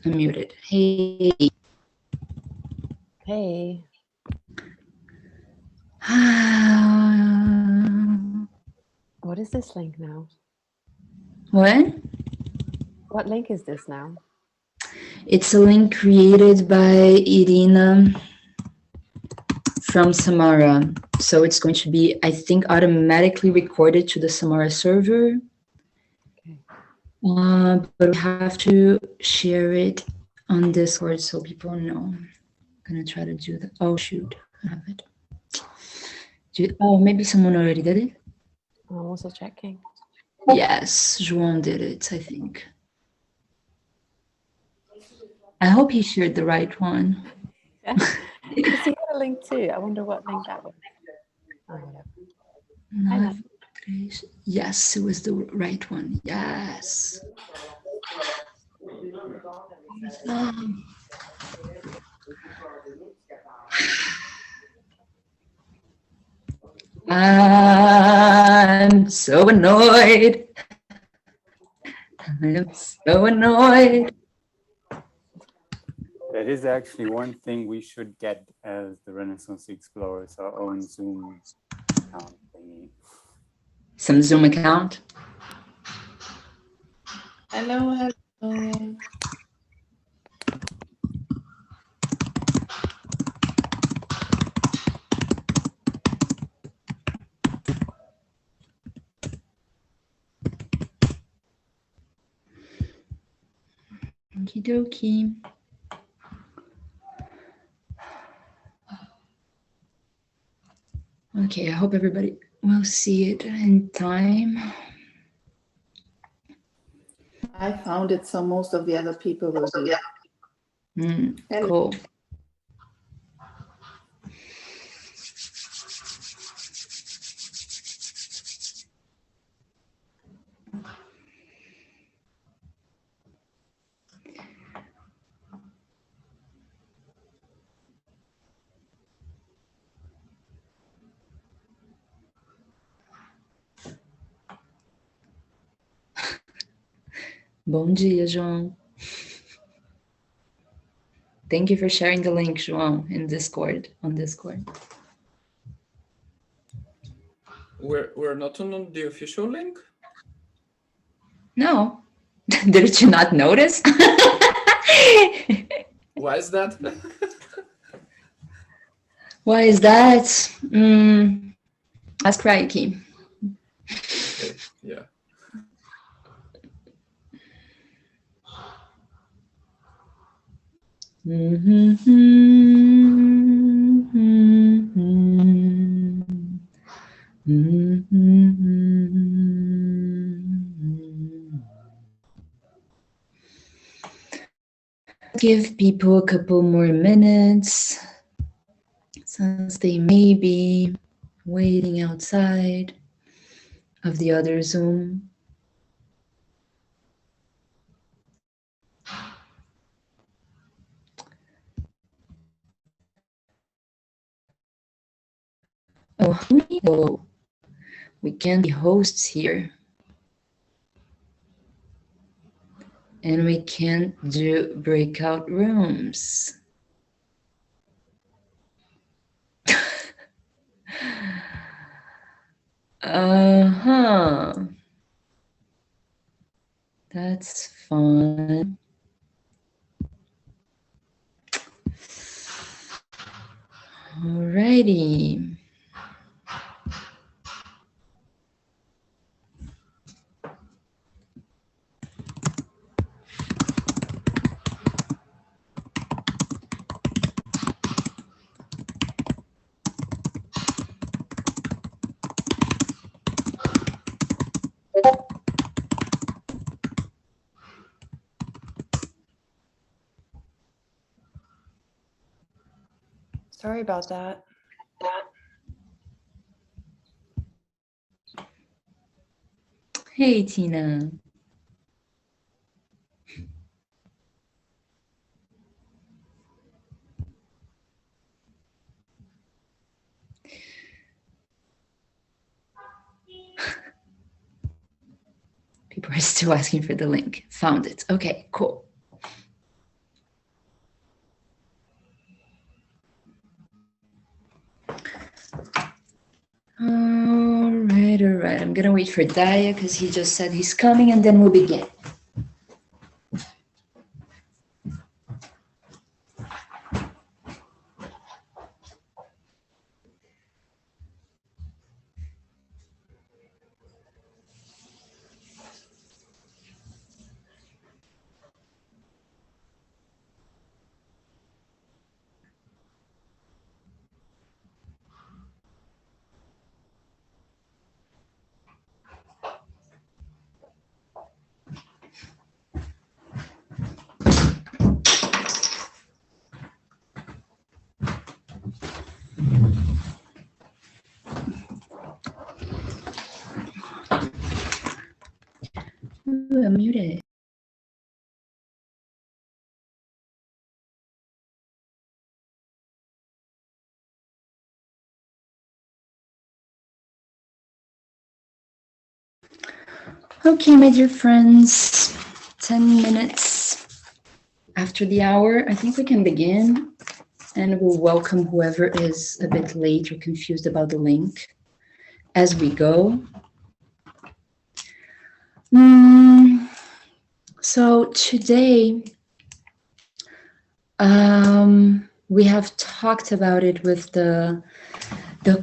I'm muted. Hey. Hey. What is this link now? What? What link is this now? It's a link created by Irina from Samara. So it's going to be, I think, automatically recorded to the Samara server. Okay. But we have to share it on Discord so people know. I'm gonna try to do that. Oh shoot, I have it. Oh, maybe someone already did it. I'm also checking. Yes, João did it, I think. I hope he shared the right one. Yeah. Because he had a link too. I wonder what link that was. Oh, whatever. Yes, it was the right one. Yes. I'm so annoyed. I'm so annoyed. That is actually one thing we should get as the Renaissance Explorers, our own Zoom account thingy. Some Zoom account. Hello, hello. Okie dokie. Okay, I hope everybody will see it in time. I found it, so most of the other people will do it. Cool. Bom dia, João. Thank you for sharing the link, João, in Discord, on Discord. We're not on the official link? No. Did you not notice? Why is that? Why is that? Ask Raiki. Okay, yeah. Give people a couple more minutes since they may be waiting outside of the other Zoom. Oh, we can be hosts here. And we can do breakout rooms. That's fun. Alrighty. Sorry about that. Hey, Tina. People are still asking for the link. Found it. Okay, cool. right, I'm gonna wait for Daya because he just said he's coming, and then we'll begin. Ooh, I'm muted. Okay, my dear friends, 10 minutes after the hour, I think we can begin, and we'll welcome whoever is a bit late or confused about the link as we go. So today, we have talked about it with the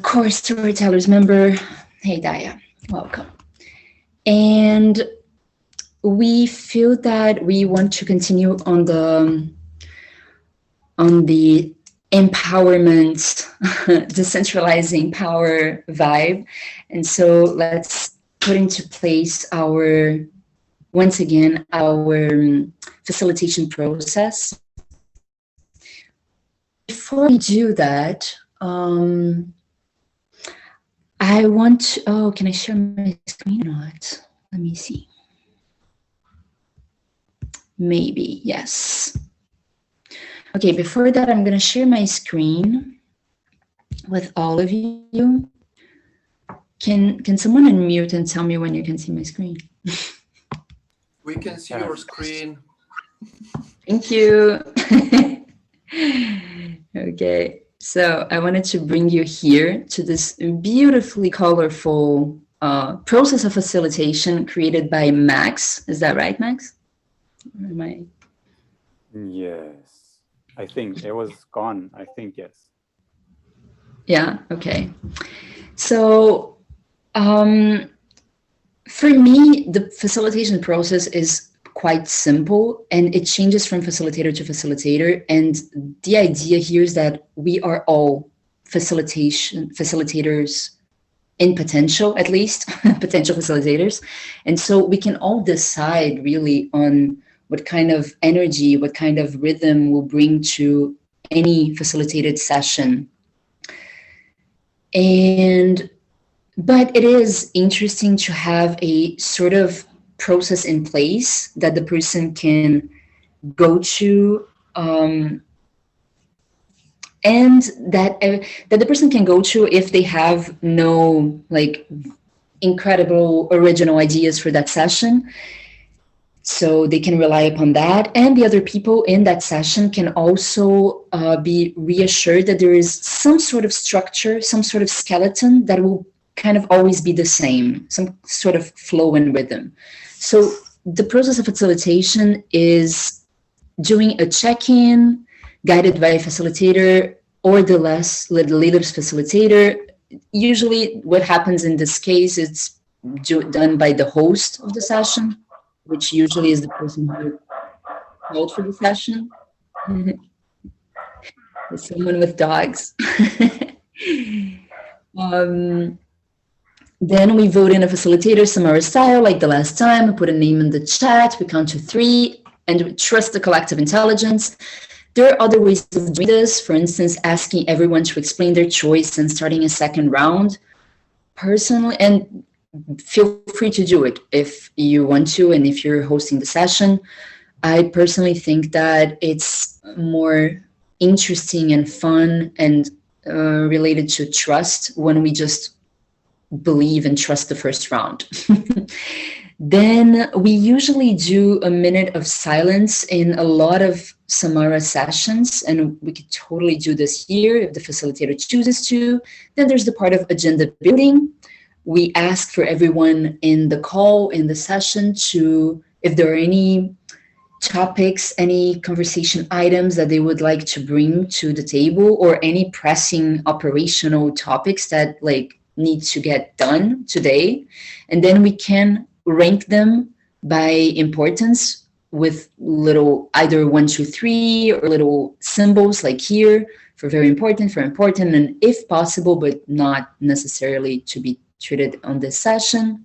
core storytellers member. Hey, Daya, welcome. And we feel that we want to continue on the empowerment, decentralizing power vibe. And so let's put into place once again, our facilitation process. Before we do that, I want to, oh, can I share my screen or not? Let me see. Maybe, yes. Okay, before that, I'm gonna share my screen with all of you. Can someone unmute and tell me when you can see my screen? We can see your screen. Thank you. Okay, so I wanted to bring you here to this beautifully colorful process of facilitation created by Max. Is that right, Max? Or am I? Yes, I think it was gone. I think yes. Yeah, okay. So for me, the facilitation process is quite simple, and it changes from facilitator to facilitator. And the idea here is that we are all facilitators in potential, at least, potential facilitators. And so we can all decide really on what kind of energy, what kind of rhythm we'll bring to any facilitated session. But it is interesting to have a sort of process in place that the person can go to, and that the person can go to if they have no like incredible original ideas for that session. So they can rely upon that, and the other people in that session can also be reassured that there is some sort of structure, some sort of skeleton that will kind of always be the same, some sort of flow and rhythm. So the process of facilitation is doing a check-in guided by a facilitator or the leader's facilitator. Usually what happens in this case, it's done by the host of the session, which usually is the person who called for the session. Someone with dogs. Then we vote in a facilitator, Samara style, like the last time. We put a name in the chat, we count to 3, and we trust the collective intelligence. There are other ways of doing this, for instance, asking everyone to explain their choice and starting a second round. Personally, and feel free to do it if you want to, and if you're hosting the session. I personally think that it's more interesting and fun and related to trust when we just believe and trust the first round. Then we usually do a minute of silence in a lot of Samara sessions, and we could totally do this here if the facilitator chooses to. Then there's the part of agenda building. we ask for everyone in the call, in the session, to, if there are any topics, any conversation items that they would like to bring to the table, or any pressing operational topics that like need to get done today. And then we can rank them by importance with little either 1, 2, 3 or little symbols like here for very important, and if possible, but not necessarily to be treated on this session.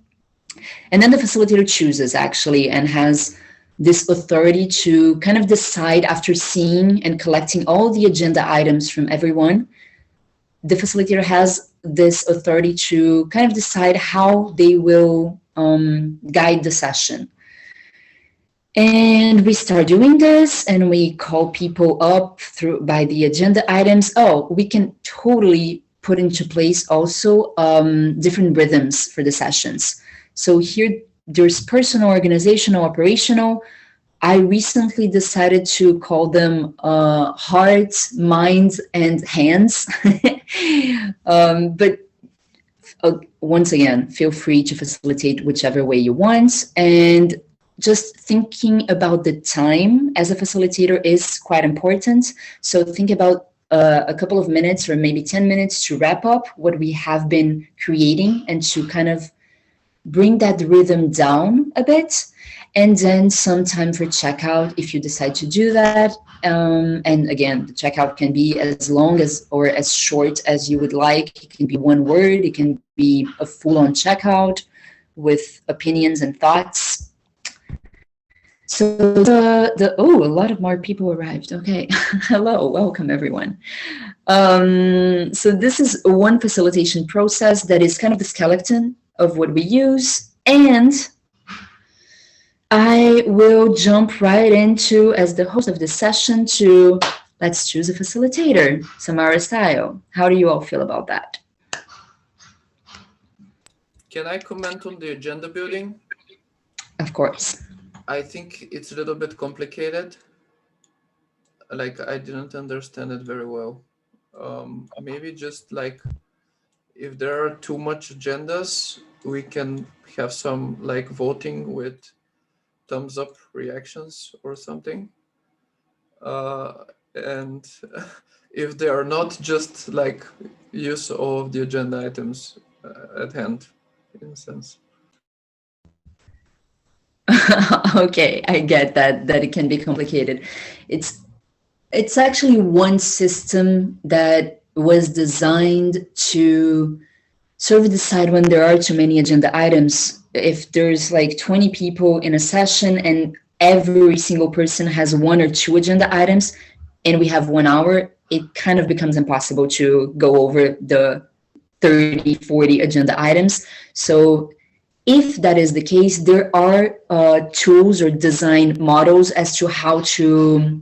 And then the facilitator chooses actually and has this authority to kind of decide, after seeing and collecting all the agenda items from everyone, the facilitator has this authority to kind of decide how they will guide the session. And we start doing this and we call people up through by the agenda items. Oh, we can totally put into place also different rhythms for the sessions. So here there's personal, organizational, operational. I recently decided to call them heart, mind, and hands. But once again, feel free to facilitate whichever way you want. And just thinking about the time as a facilitator is quite important. So think about a couple of minutes or maybe 10 minutes to wrap up what we have been creating and to kind of bring that rhythm down a bit. And then some time for checkout if you decide to do that. And again, the checkout can be as long as or as short as you would like. It can be one word. It can be a full-on checkout with opinions and thoughts. So a lot of more people arrived. Okay, hello, welcome everyone. So this is one facilitation process that is kind of the skeleton of what we use, and I will jump right into, as the host of this session, to let's choose a facilitator, Samara style. How do you all feel about that? Can I comment on the agenda building? Of course. I think it's a little bit complicated. Like I didn't understand it very well. Maybe just like if there are too much agendas, we can have some like voting with thumbs up reactions or something. And if they are not, just like use all of the agenda items at hand, in a sense. Okay, I get that it can be complicated. It's actually one system that was designed to sort of decide when there are too many agenda items. If there's like 20 people in a session and every single person has 1 or 2 agenda items and we have 1 hour, it kind of becomes impossible to go over the 30, 40 agenda items. So if that is the case, there are tools or design models as to how to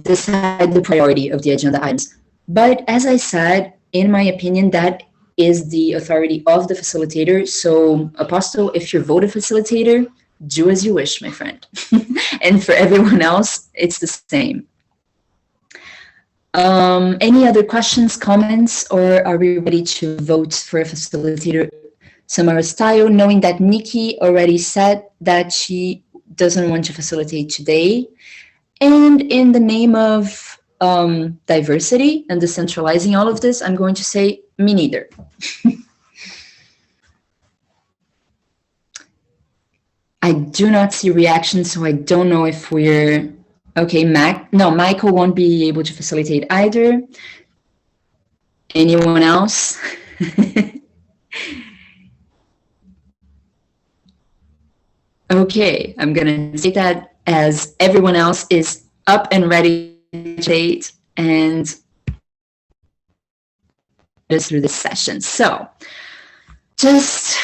decide the priority of the agenda items. But as I said, in my opinion, that is the authority of the facilitator. So Apostle, if you're voted facilitator, do as you wish, my friend. And for everyone else, it's the same. Any other questions, comments, or are we ready to vote for a facilitator? Samara style, knowing that Nikki already said that she doesn't want to facilitate today. And in the name of diversity and decentralizing all of this, I'm going to say me neither. I do not see reactions, so I don't know if we're okay. No, Michael won't be able to facilitate either. Anyone else? Okay, I'm gonna say that as everyone else is up and ready to date and just through this session. So just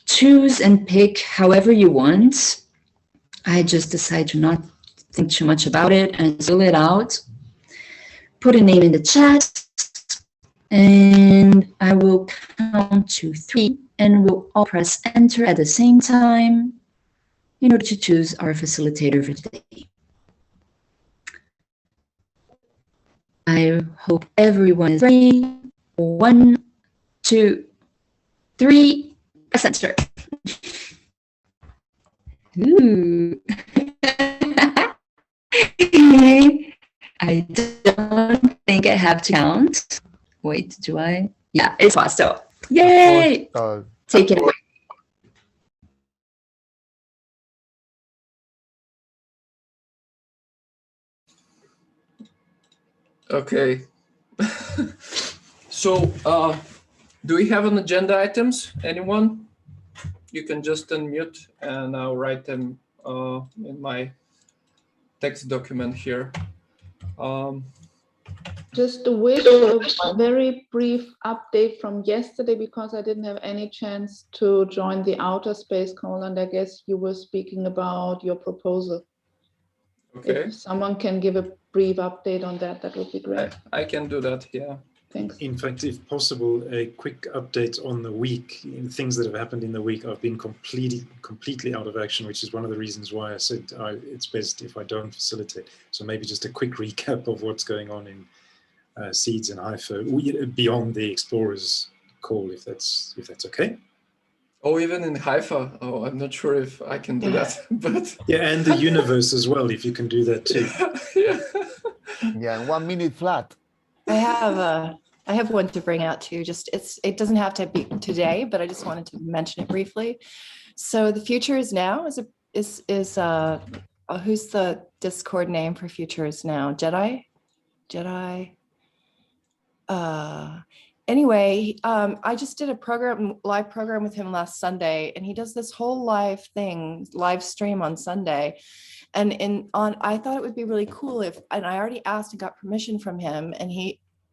choose and pick however you want. I just decide to not think too much about it and fill it out. Put a name in the chat and I will count to 3 and we'll all press enter at the same time in order to choose our facilitator for today. I hope everyone is ready. 1, 2, 3, center. Ooh. I don't think I have to count. Wait, do I? Yeah, it's faster. Yay! Take it away. Okay. So, do we have an agenda items? Anyone? You can just unmute and I'll write them in my text document here. Just to wish a very brief update from yesterday, because I didn't have any chance to join the outer space call, and I guess you were speaking about your proposal. Okay. If someone can give a brief update on that, that would be great. I can do that, yeah. Thanks. In fact, if possible, a quick update on the week, things that have happened in the week. I've been completely out of action, which is one of the reasons why I said it's best if I don't facilitate. So maybe just a quick recap of what's going on in Seeds and Haifa beyond the Explorers call, if that's okay. Oh, even in Haifa. Oh, I'm not sure if I can do that, but yeah, and the universe as well, if you can do that too. Yeah. Yeah, 1 minute flat. I have one to bring out too. It doesn't have to be today, but I just wanted to mention it briefly. So the future is now is who's the Discord name for future is now? Jedi. Anyway, I just did a live program with him last Sunday, and he does this whole live stream on Sunday. And I thought it would be really cool and I already asked and got permission from him,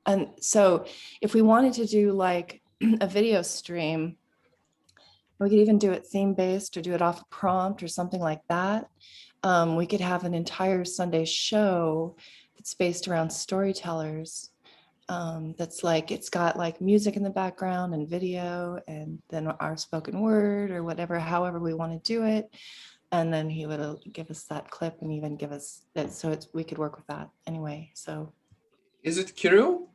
and so if we wanted to do like a video stream, we could even do it theme-based or do it off a prompt or something like that. We could have an entire Sunday show that's based around storytellers. That's like, it's got like music in the background and video, and then our spoken word or whatever, however we want to do it. And then he would give us that clip and even give us that, so we could work with that anyway. So is it Kirill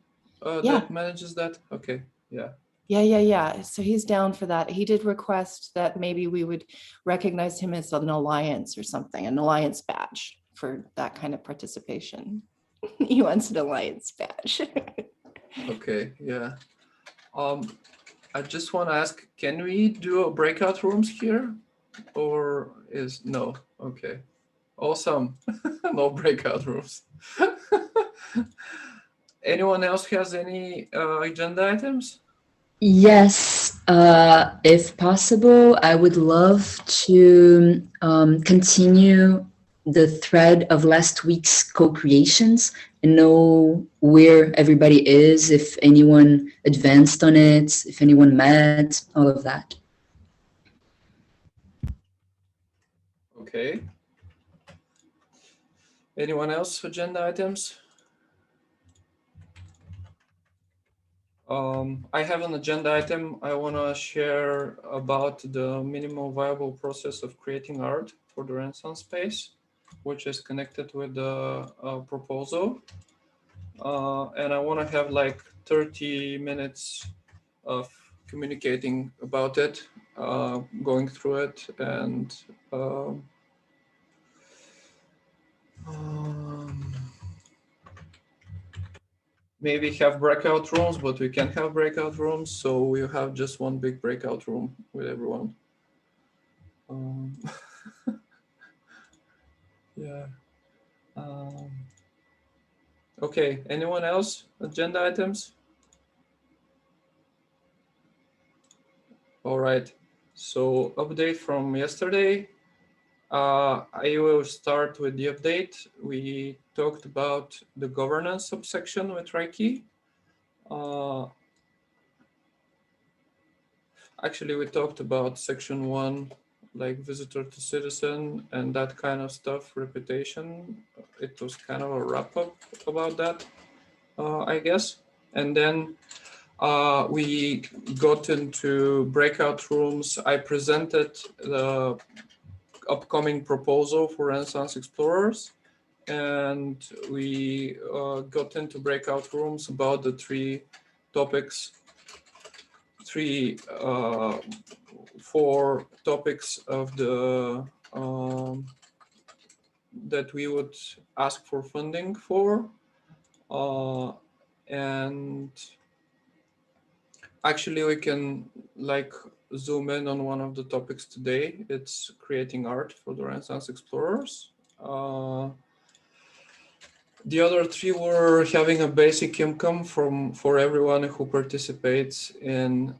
yeah. that manages that? Okay, yeah. Yeah. So he's down for that. He did request that maybe we would recognize him as an alliance or something, an alliance badge for that kind of participation. He wants an alliance badge. Okay, yeah. I just want to ask, can we do breakout rooms here? Or no? Okay, awesome. No breakout rooms. Anyone else has any agenda items? Yes, if possible, I would love to continue the thread of last week's co-creations and know where everybody is, if anyone advanced on it, if anyone met, all of that. Okay. Anyone else agenda items? I have an agenda item I want to share about the minimal viable process of creating art for the Renaissance space, which is connected with the proposal. And I want to have like 30 minutes of communicating about it, going through it, and maybe have breakout rooms, but we can't have breakout rooms, so we'll have just one big breakout room with everyone. Yeah. Okay, anyone else? Agenda items? All right, so update from yesterday. I will start with the update. We talked about the governance subsection with Reiki. Actually, we talked about section 1, like visitor to citizen and that kind of stuff, reputation. It was kind of a wrap up about that, I guess. And then we got into breakout rooms. I presented the upcoming proposal for Renaissance Explorers, and we got into breakout rooms about the three four topics of the that we would ask for funding for, and actually we can like zoom in on one of the topics today. It's creating art for the Renaissance explorers. The other three were having a basic income for everyone who participates in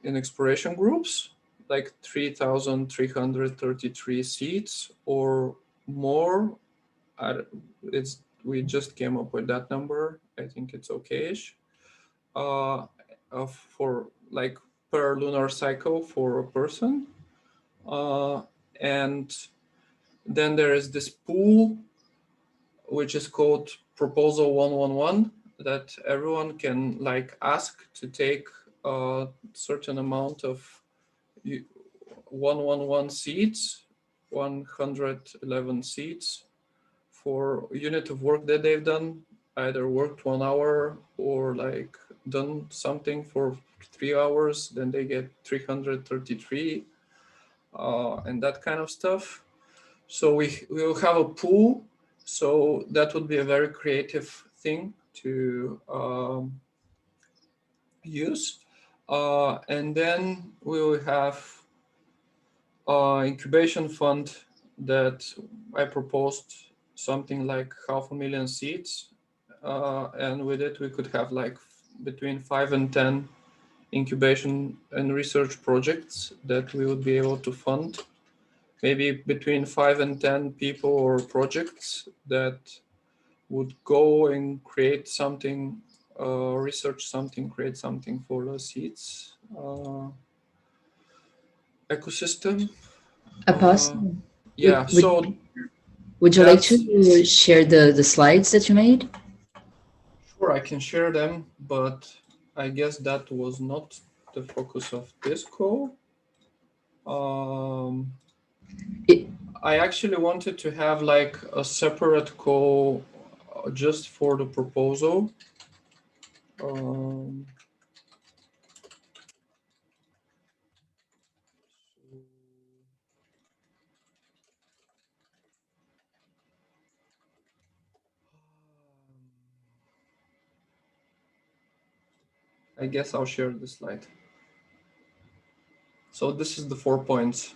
exploration groups, like 3,333 seats or more. We just came up with that number. I think it's okay-ish. For like per lunar cycle for a person, and then there is this pool which is called Proposal 111 that everyone can like ask to take a certain amount of 111 seats, 111 seats for a unit of work that they've done, either worked 1 hour or like done something for 3 hours, then they get 333 and that kind of stuff. So we will have a pool. So that would be a very creative thing to use. And then we will have an incubation fund that I proposed something like 500,000 seats. And with it, we could have like between 5 and 10 incubation and research projects that we would be able to fund. Maybe between 5 and 10 people or projects that would go and create something, research something, create something for the seeds ecosystem. Apostle, Yeah, so would you like to share the slides that you made? Sure, I can share them, but I guess that was not the focus of this call. I actually wanted to have like a separate call just for the proposal. I guess I'll share the slide. So this is the 4 points: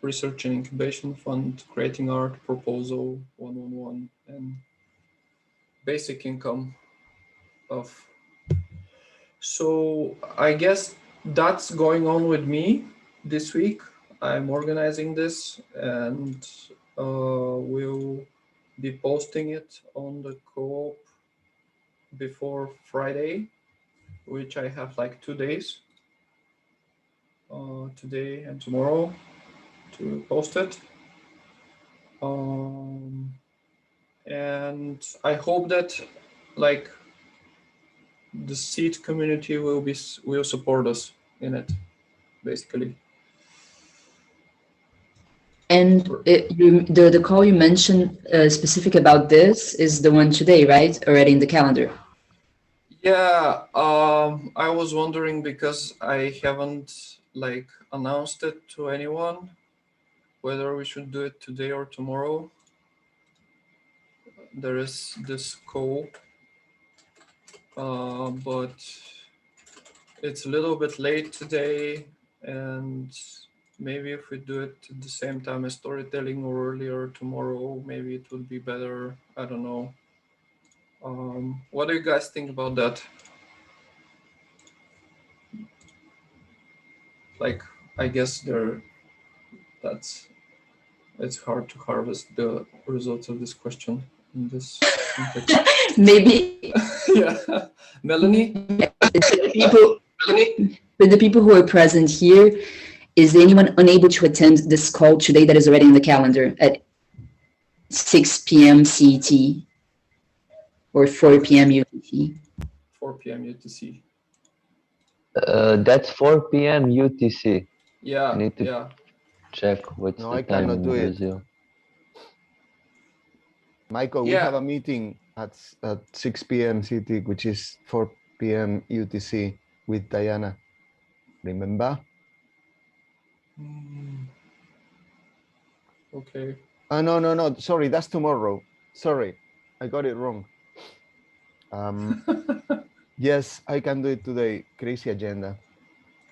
research and incubation fund, creating art, proposal 111, and basic income of. So I guess that's going on with me this week. I'm organizing this and we'll be posting it on the co-op before Friday, which I have like 2 days, today and tomorrow, to post it. And I hope that like the seed community will support us in it, basically. And the call you mentioned specific about this is the one today, right? Already in the calendar. Yeah, I was wondering because I haven't like announced it to anyone whether we should do it today or tomorrow. There is this call, but it's a little bit late today, and maybe if we do it at the same time as storytelling or earlier tomorrow, maybe it would be better. I don't know. What do you guys think about that? Like, I guess it's hard to harvest the results of this question in this context. Maybe. Yeah, Melanie? For the people who are present here, is anyone unable to attend this call today that is already in the calendar at 6 p.m. CET or 4 p.m. UTC? 4 p.m. UTC. That's 4 p.m. UTC. Yeah, I need to check what's the time in Brazil. Michael, we have a meeting at 6 p.m. CT, which is 4 p.m. UTC. with Diana. Remember? Okay. No. Sorry, that's tomorrow. Sorry, I got it wrong. Yes, I can do it today. Crazy agenda.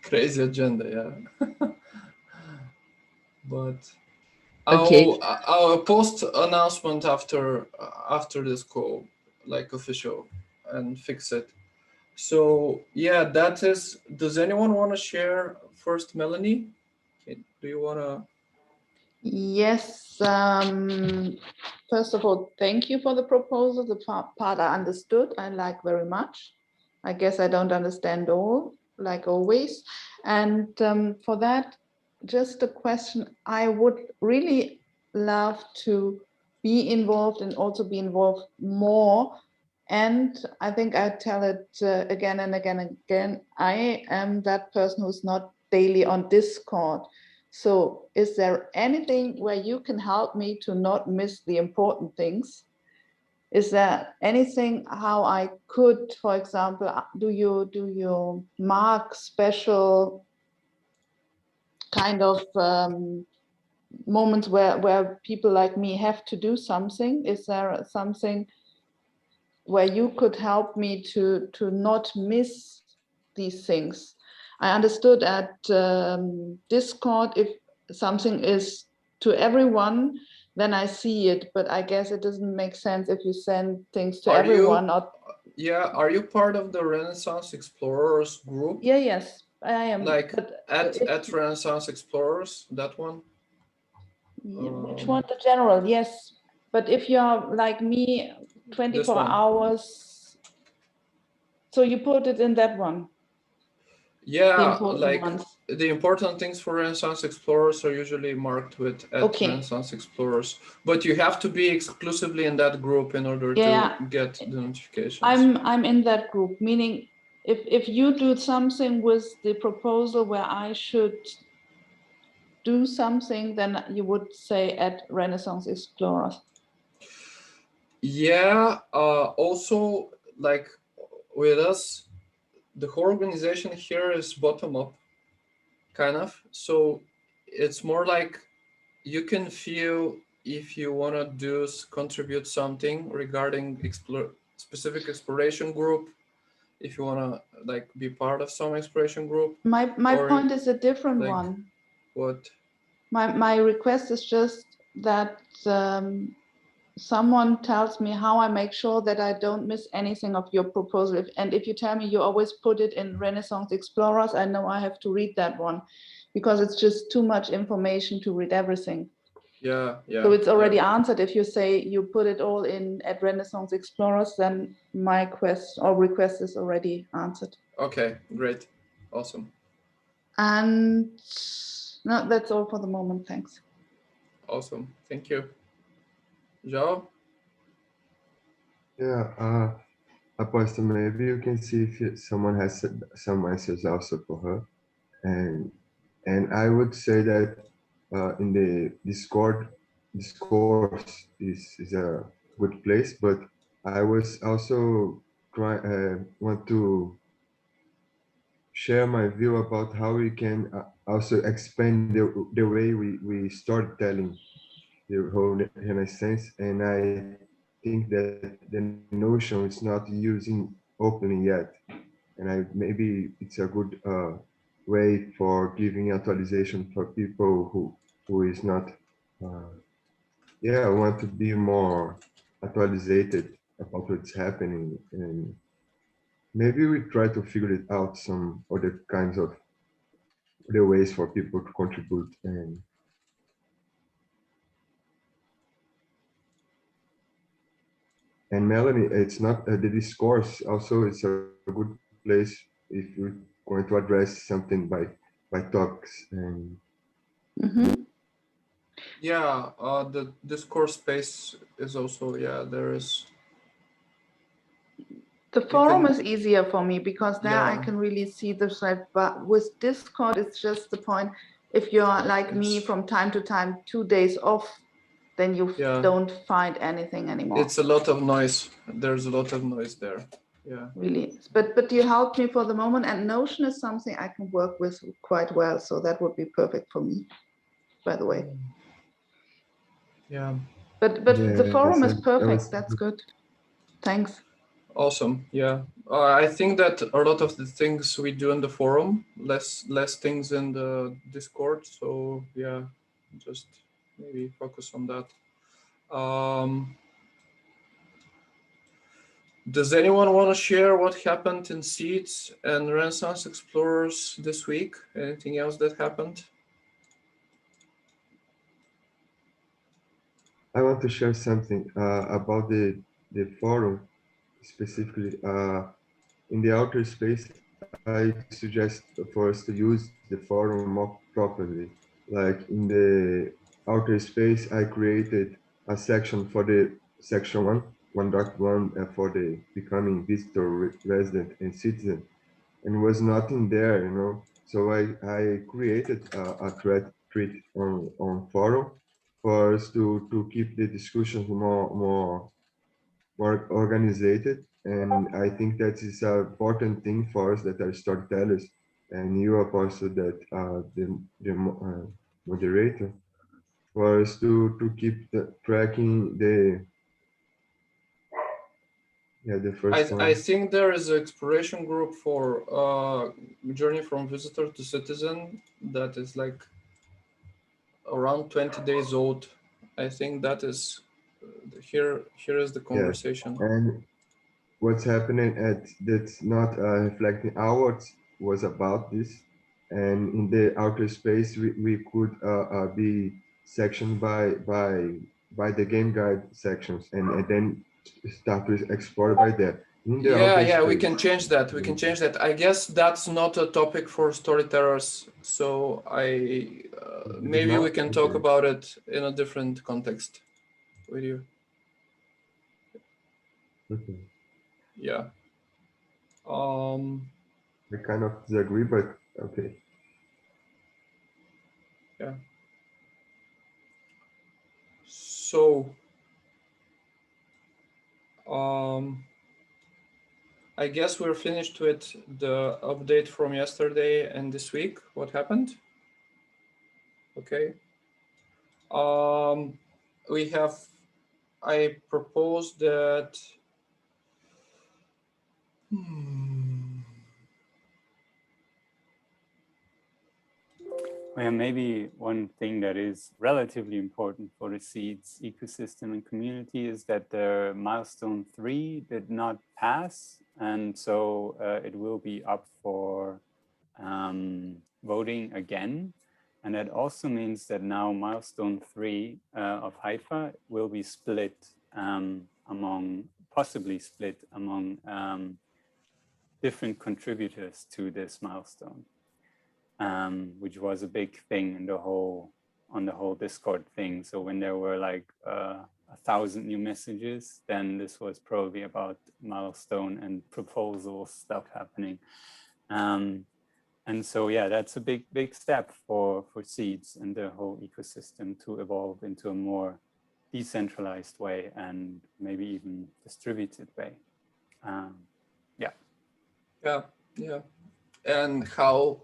Crazy agenda, yeah. But Okay. I'll post announcement after this call, like official, and fix it. So yeah, that is. Does anyone want to share first, Melanie? Do you want to? Yes. First of all, thank you for the proposal. The part I understood, I like very much. I guess I don't understand all, like always. And for that, just a question. I would really love to be involved and also be involved more. And I think I tell it again and again and again. I am that person who's not daily on Discord. So is there anything where you can help me to not miss the important things? Is there anything how I could, for example, do you mark special kind of moments where people like me have to do something? Is there something where you could help me to not miss these things? I understood at Discord, if something is to everyone, then I see it, but I guess it doesn't make sense if you send things to everyone. Yeah, are you part of the Renaissance Explorers group? Yeah, yes, I am. Like at Renaissance Explorers, that one? Which one? The general, yes. But if you're like me, 24 hours, so you put it in that one. Yeah, like the important things for Renaissance Explorers are usually marked with at Renaissance Explorers, but you have to be exclusively in that group in order to get the notifications. I'm in that group, meaning if you do something with the proposal where I should do something, then you would say at Renaissance Explorers. Yeah, also like with us, the whole organization here is bottom up, kind of. So it's more like you can feel if you want to contribute something regarding specific exploration group, if you want to like be part of some exploration group. My point is a different one. What? My request is just that someone tells me how I make sure that I don't miss anything of your proposal. And if you tell me you always put it in Renaissance Explorers, I know I have to read that one because it's just too much information to read everything. Yeah. So it's already answered. If you say you put it all in at Renaissance Explorers, then my request is already answered. Okay, great. Awesome. And no, that's all for the moment. Thanks. Awesome. Thank you. Joe? Yeah, Apostle, maybe you can see if someone has some answers also for her. And I would say that in the discourse is a good place, but I was also want to share my view about how we can also expand the way we storytelling the whole Renaissance, and I think that the notion is not using openly yet, and maybe it's a good way for giving actualization for people who is not want to be more actualized about what's happening, and maybe we try to figure it out some other kinds of other ways for people to contribute. And Melanie, it's not the discourse. Also, it's a good place if we're going to address something by talks. And yeah, the discourse space is also there is. The forum is easier for me because there I can really see the thread. But with Discord, it's just the point. If you're like me from time to time, 2 days off, then you don't find anything anymore. It's a lot of noise. There's a lot of noise there. Yeah. Really. But you helped me for the moment, and Notion is something I can work with quite well. So that would be perfect for me, by the way. Yeah. But the forum is perfect. That's good. Thanks. Awesome. Yeah. I think that a lot of the things we do in the forum, less things in the Discord. So yeah, just maybe focus on that. Does anyone want to share what happened in Seeds and Renaissance Explorers this week? Anything else that happened? I want to share something about the forum specifically. In the outer space, I suggest for us to use the forum more properly. Like in the outer space, I created a section for the section 1.1 for the becoming visitor, resident, and citizen, and was not in there, you know. So I created a thread on forum for us to keep the discussions more organized. And I think that is an important thing for us that are storytellers, and you are also that the moderator, for us to keep tracking the first I one. think there is an exploration group for journey from visitor to citizen that is like around 20 days old. I think that is here is the conversation. Yes. And what's happening that's not reflecting outwards was about this, and in the outer space we could be sectioned by the game guide sections, and then start to explore by that in the outer Yeah, we space. can change that. We can change that. I guess that's not a topic for storytellers, so maybe we can talk about it in a different context with you. Okay. Yeah. I kind of disagree, but okay. Yeah. So I guess we're finished with the update from yesterday and this week. What happened? Okay. I propose that Well, maybe one thing that is relatively important for the Seeds ecosystem and community is that the milestone 3 did not pass. And so it will be up for voting again. And that also means that now milestone 3 of Haifa will be possibly split among different contributors to this milestone. Which was a big thing in on the whole Discord thing. So when there were like 1,000 new messages, then this was probably about milestone and proposal stuff happening. And so, yeah, that's a big step for Seeds and the whole ecosystem to evolve into a more decentralized way and maybe even distributed way. Yeah. And how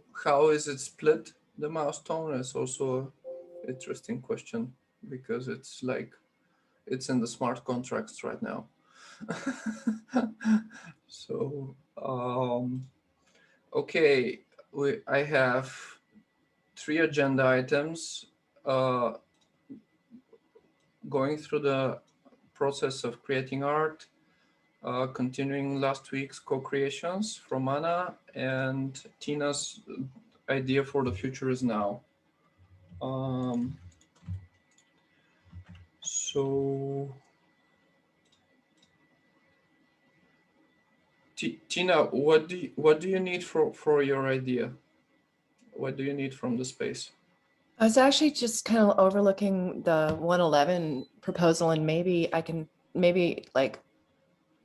is it split, the milestone? Is also an interesting question, because it's in the smart contracts right now. So okay, I have 3 agenda items. Going through the process of creating art, continuing last week's co-creations from Anna, and Tina's idea for the future is now. So Tina, what do you need for your idea? What do you need from the space? I was actually just kind of overlooking the 111 proposal, and maybe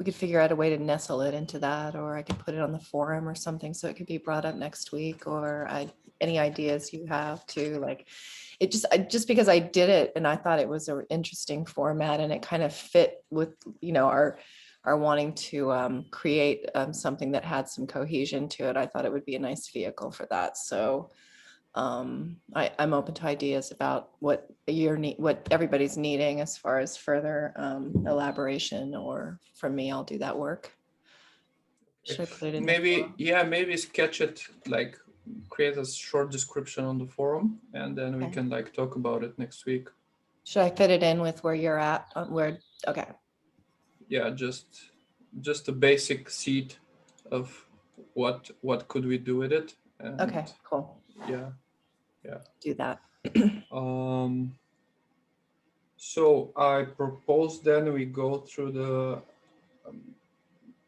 we could figure out a way to nestle it into that, or I could put it on the forum or something so it could be brought up next week, or any ideas you have to, like, it just because I did it and I thought it was an interesting format and it kind of fit with, our are wanting to create something that had some cohesion to it, I thought it would be a nice vehicle for that. So I'm open to ideas about what what everybody's needing as far as further elaboration, or from me, I'll do that work. Should I put it in? Maybe, yeah, maybe sketch it, like create a short description on the forum, and then we Okay. can like talk about it next week. Should I fit it in with where you're at? Where? Okay. Yeah, just a basic seed of what could we do with it. And Okay, cool. yeah. Do that. So I propose then we go through the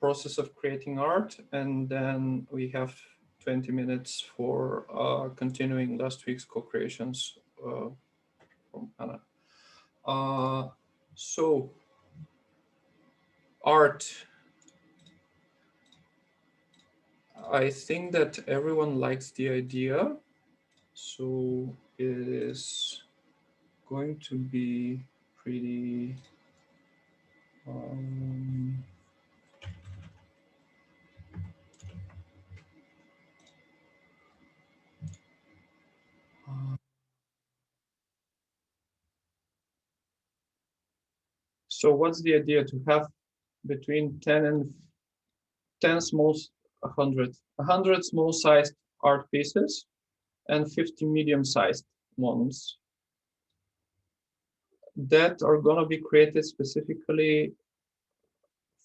process of creating art, and then we have 20 minutes for continuing last week's co-creations from Anna. So art. I think that everyone likes the idea, so it is going to be pretty so what's the idea? To have between 10 and 10 small, 100 small-sized art pieces and 50 medium-sized ones that are going to be created specifically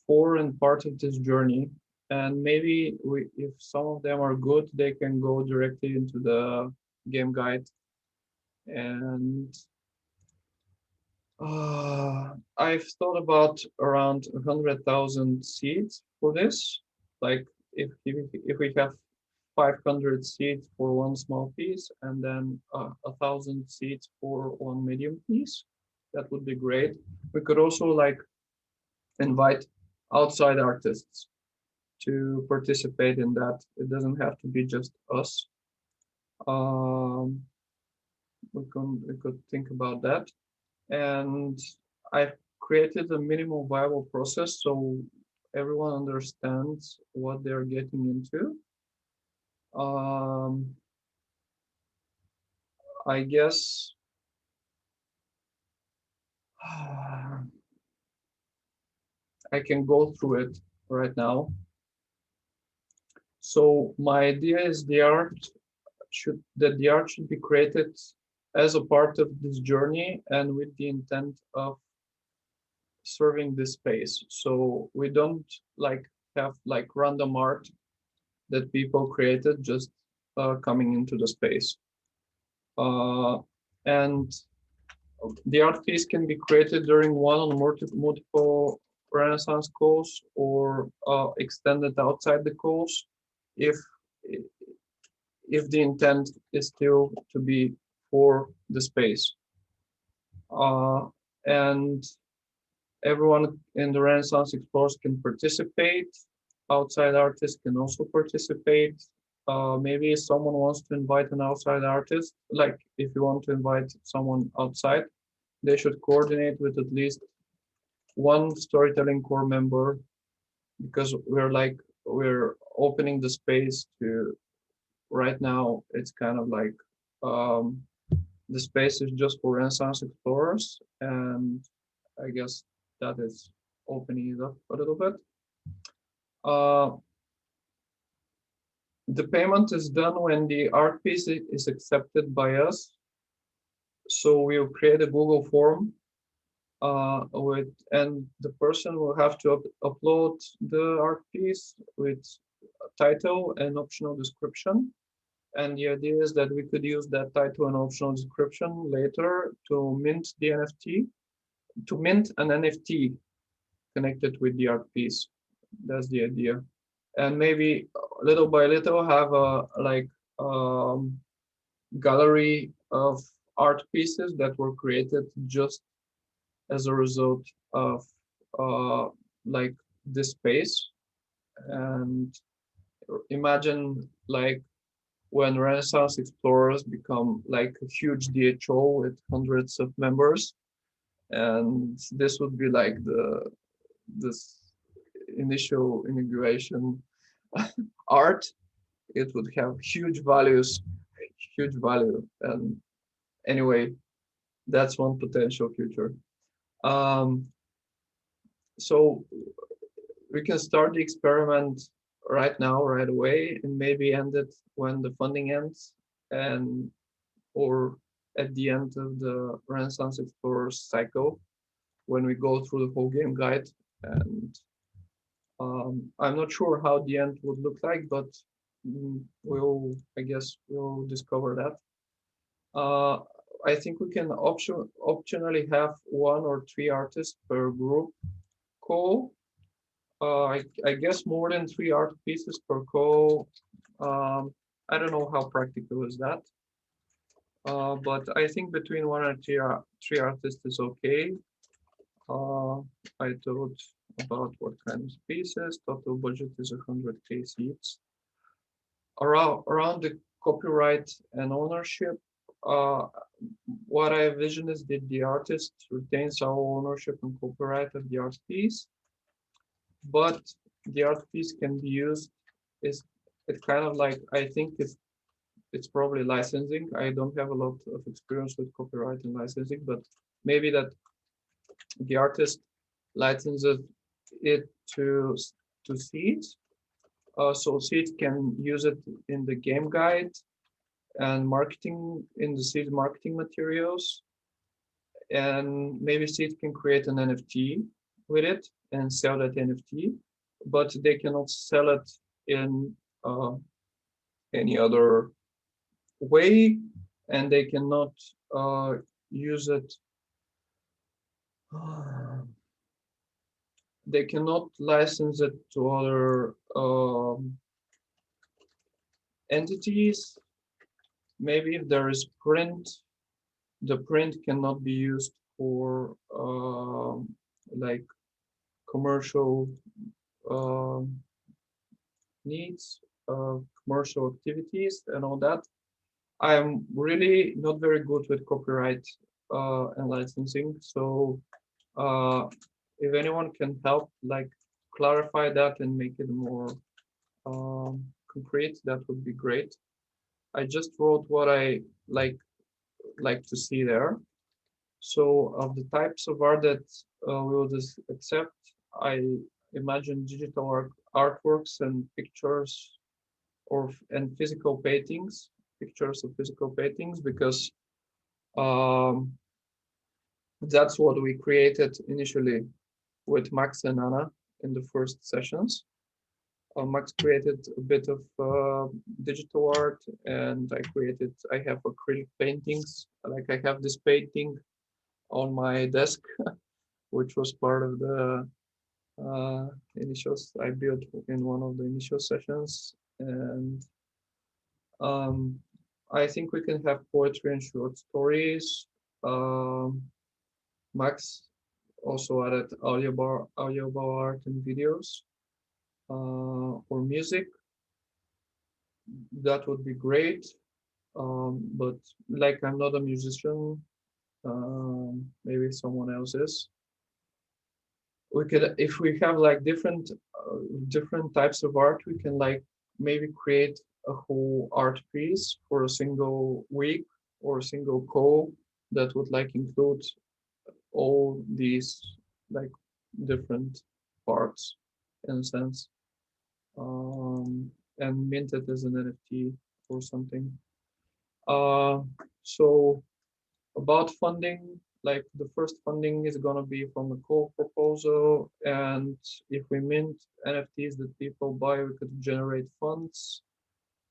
for and part of this journey. And maybe if some of them are good, they can go directly into the game guide. And I've thought about around 100,000 seeds for this. Like if we have 500 seeds for one small piece, and then 1,000 seeds for one medium piece, that would be great. We could also like invite outside artists to participate in that. It doesn't have to be just us. We could think about that. And I've created a minimal viable process so everyone understands what they're getting into. I guess I can go through it right now. So my idea is the art should be created as a part of this journey and with the intent of serving this space. So we don't like have like random art that people created just coming into the space. And the art piece can be created during one or multiple Renaissance calls, or extended outside the calls if the intent is still to be for the space. And everyone in the Renaissance Explorers can participate. Outside artists can also participate. Maybe someone wants to invite an outside artist. Like if you want to invite someone outside, they should coordinate with at least one storytelling core member, because we're opening the space to, right now it's kind of like the space is just for Renaissance Explorers, and I guess that is opening it up a little bit. The payment is done when the art piece is accepted by us. So we'll create a Google form and the person will have to upload the art piece with a title and optional description. And the idea is that we could use that title and optional description later to mint the NFT, to mint an NFT connected with the art piece. That's the idea. And maybe little by little have a gallery of art pieces that were created just as a result of like this space. And imagine like when Renaissance Explorers become like a huge DHO with hundreds of members, and this would be like this initial inauguration art, it would have huge values, huge value. And anyway, that's one potential future. So we can start the experiment right now, right away, and maybe end it when the funding ends, and or at the end of the Renaissance Explorers cycle, when we go through the whole game guide. And I'm not sure how the end would look like, but I guess we'll discover that. I think we can optionally have 1 or 3 artists per group call. I guess more than 3 art pieces per call. I don't know how practical is that. But I think between 1 and 3 artists is okay. I thought about what kind of pieces. Total budget is 100K seats. Around the copyright and ownership, what I envision is that the artist retains all ownership and copyright of the art piece, but the art piece can be used. It's kind of like, I think it's probably licensing. I don't have a lot of experience with copyright and licensing, but maybe that the artist licenses it to Seed. So Seed can use it in the game guide and marketing, in the Seed marketing materials. And maybe Seed can create an NFT with it and sell that NFT, but they cannot sell it in any other way, and they cannot use it. They cannot license it to other entities. Maybe if there is print, the print cannot be used for like commercial needs, commercial activities and all that. I'm really not very good with copyright and licensing. So if anyone can help, like clarify that and make it more concrete, that would be great. I just wrote what I like to see there. So of the types of art that we will just accept, I imagine digital artworks and pictures and physical paintings, pictures of physical paintings, because that's what we created initially with Max and Anna in the first sessions. Max created a bit of digital art, and I have acrylic paintings. Like I have this painting on my desk, which was part of the initials I built in one of the initial sessions. And I think we can have poetry and short stories. Max also added audio art and videos, or music. That would be great. But like I'm not a musician, maybe someone else is. We could, if we have like different types of art, we can like maybe create a whole art piece for a single week or a single call that would like include all these like different parts in a sense, and mint it as an NFT or something. So about funding, like the first funding is going to be from the core proposal, and if we mint NFTs that people buy, we could generate funds.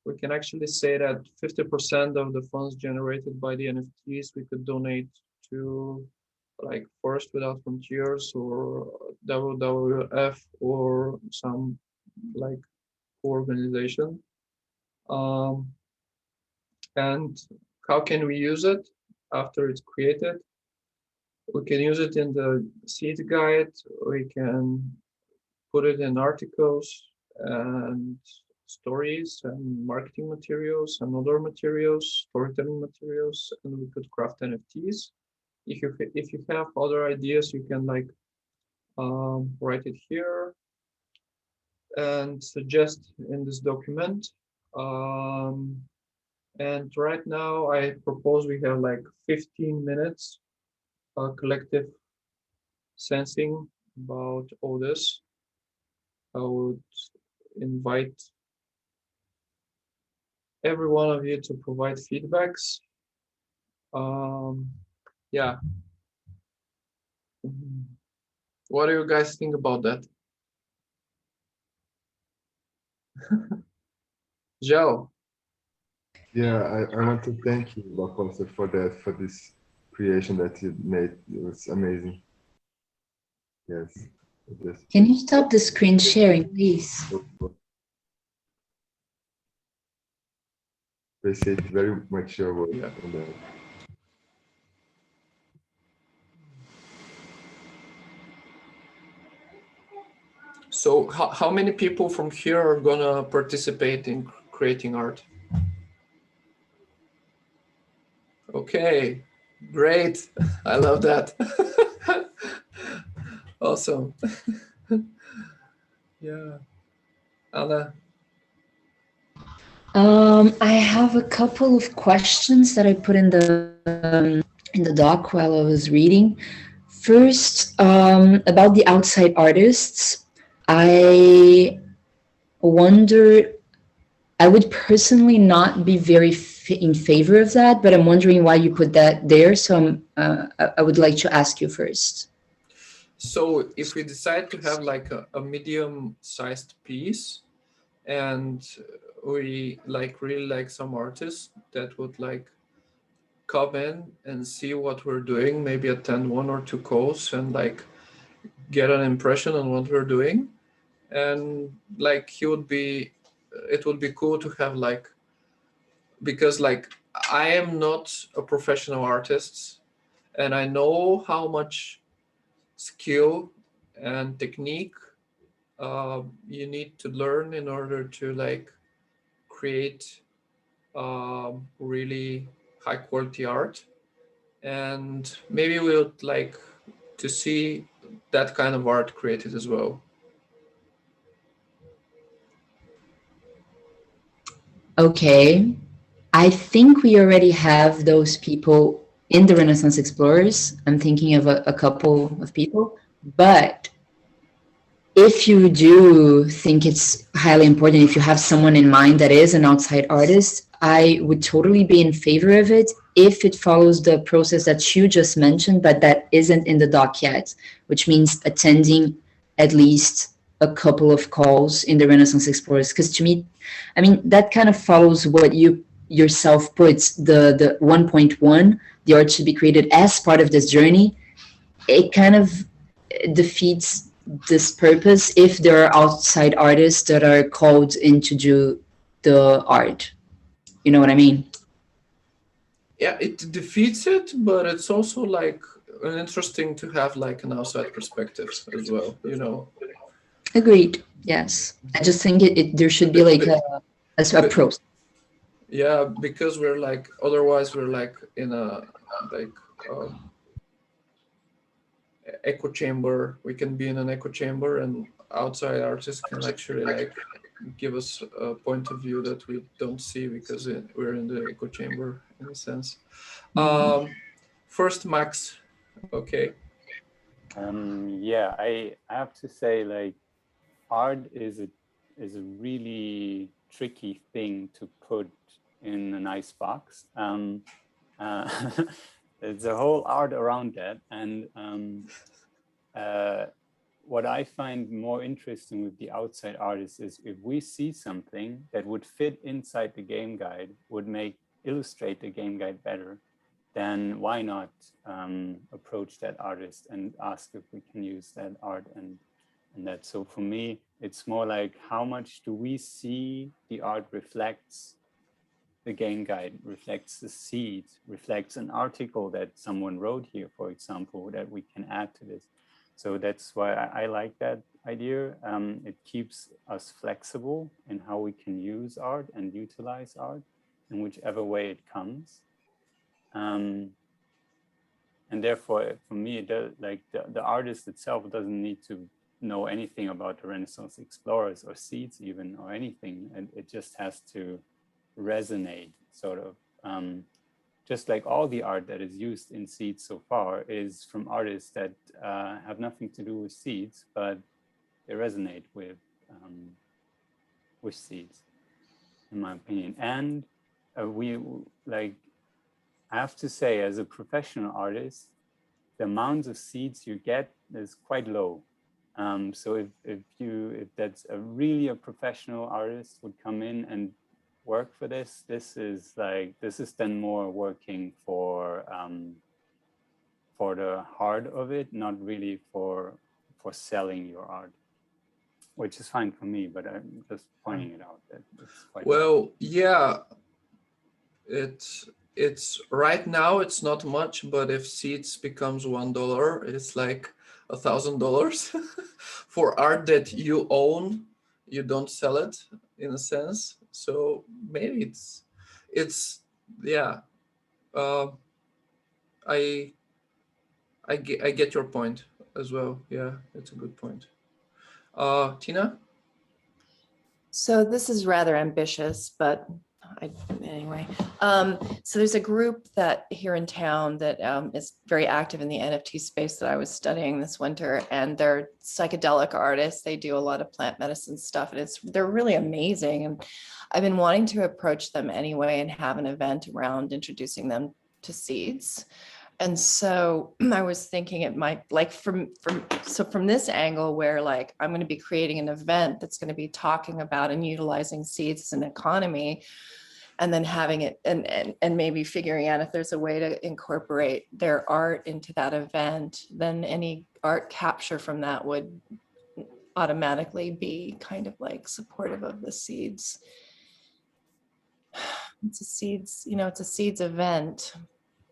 We can actually say that 50% of the funds generated by the NFTs we could donate to like Forest Without Frontiers or WWF or some like organization. And how can we use it after it's created? We can use it in the seed guide. We can put it in articles and stories and marketing materials and other materials, storytelling materials, and we could craft NFTs. If you have other ideas, you can like write it here. and suggest in this document. And right now I propose we have like 15 minutes collective sensing about all this. I would invite every one of you to provide feedbacks. Yeah. What do you guys think about that? Joe. Yeah, I want to thank you, Apostle, for that, for this creation that you made. It was amazing. Yes. Can you stop the screen sharing, please? Appreciate very much your work Yeah. on that. So how many people from here are gonna participate in creating art? Okay, great. I love that. Awesome. Yeah. Anna. I have a couple of questions that I put in the doc while I was reading. First, about the outside artists, I wonder. I would personally not be very in favor of that, but I'm wondering why you put that there. So I would like to ask you first. So if we decide to have like a medium-sized piece, and we like really like some artists that would like come in and see what we're doing, maybe attend one or two calls and like get an impression on what we're doing, and like it would be cool to have like, because like I am not a professional artist and I know how much skill and technique you need to learn in order to like create really high quality art, and maybe we would like to see that kind of art created as well. Okay. I think we already have those people in the Renaissance Explorers. I'm thinking of a couple of people, but if you do think it's highly important, if you have someone in mind that is an outside artist, I would totally be in favor of it if it follows the process that you just mentioned, but that isn't in the doc yet, which means attending at least a couple of calls in the Renaissance Explorers. Because to me, I mean, that kind of follows what you yourself puts the 1.1, the art should be created as part of this journey. It kind of defeats this purpose if there are outside artists that are called in to do the art. You know what I mean? Yeah, it defeats it, but it's also like interesting to have like an outside perspective as well, you know. Agreed. Yes. I just think there should be like a process. Yeah, because we're like, otherwise we're like in a like echo chamber. We can be in an echo chamber and outside artists can actually like give us a point of view that we don't see because we're in the echo chamber in a sense. First, Max. Okay. Yeah, I have to say, like, art is a really tricky thing to put in a nice box. There's a whole art around that, and what I find more interesting with the outside artists is if we see something that would fit inside the game guide, would illustrate the game guide better, then why not approach that artist and ask if we can use that art and that. So for me, it's more like, how much do we see the art reflects the game guide, reflects the seed, reflects an article that someone wrote here, for example, that we can add to this. So that's why I like that idea. It keeps us flexible in how we can use art and utilize art in whichever way it comes. And therefore, for me, the artist itself doesn't need to know anything about the Renaissance explorers or seeds even or anything, and it just has to resonate sort of. Just like all the art that is used in seeds so far is from artists that have nothing to do with seeds, but they resonate with seeds, in my opinion. And I have to say, as a professional artist, the amount of seeds you get is quite low. So if that's really a professional artist would come in and work for this is then more working for the heart of it, not really for selling your art, which is fine for me, but I'm just pointing it out that it's quite well, yeah, it's right now it's not much, but if seeds becomes $1, it's like $1,000 for art that you own. You don't sell it in a sense, so maybe it's yeah. I get your point as well. Yeah, it's a good point. Tina? So this is rather ambitious, but anyway. So there's a group that here in town that is very active in the NFT space that I was studying this winter, and they're psychedelic artists. They do a lot of plant medicine stuff, and they're really amazing. And I've been wanting to approach them anyway and have an event around introducing them to seeds. And so I was thinking it might, like, from this angle where, like, I'm going to be creating an event that's going to be talking about and utilizing seeds as an economy, and then having it and maybe figuring out if there's a way to incorporate their art into that event, then any art capture from that would automatically be kind of like supportive of the seeds. It's a seeds, it's a seeds event.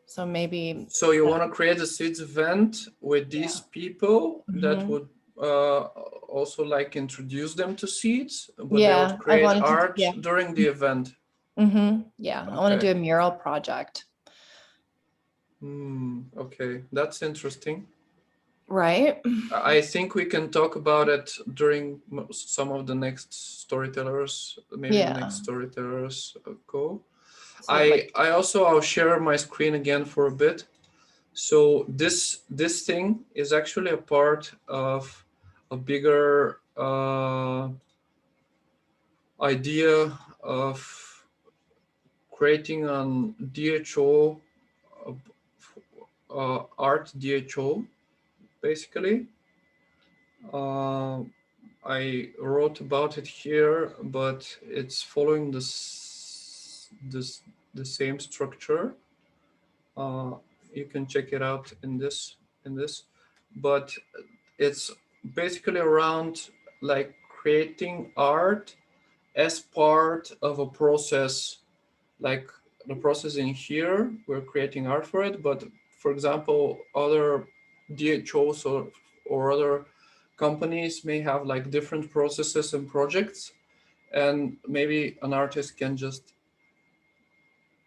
So maybe. So you want to create a seeds event with these people that would also like introduce them to seeds, but they would create art during the event. Yeah, I want to do a mural project. Okay, that's interesting. Right. I think we can talk about it during some of the next storytellers, maybe the next storytellers go. So I'll share my screen again for a bit. So this thing is actually a part of a bigger idea of creating an DHO, art DHO, basically. I wrote about it here, but it's following the same structure. You can check it out in this, but it's basically around like creating art as part of a process, like the process in here, we're creating art for it. But for example, other DHOs or other companies may have like different processes and projects, and maybe an artist can just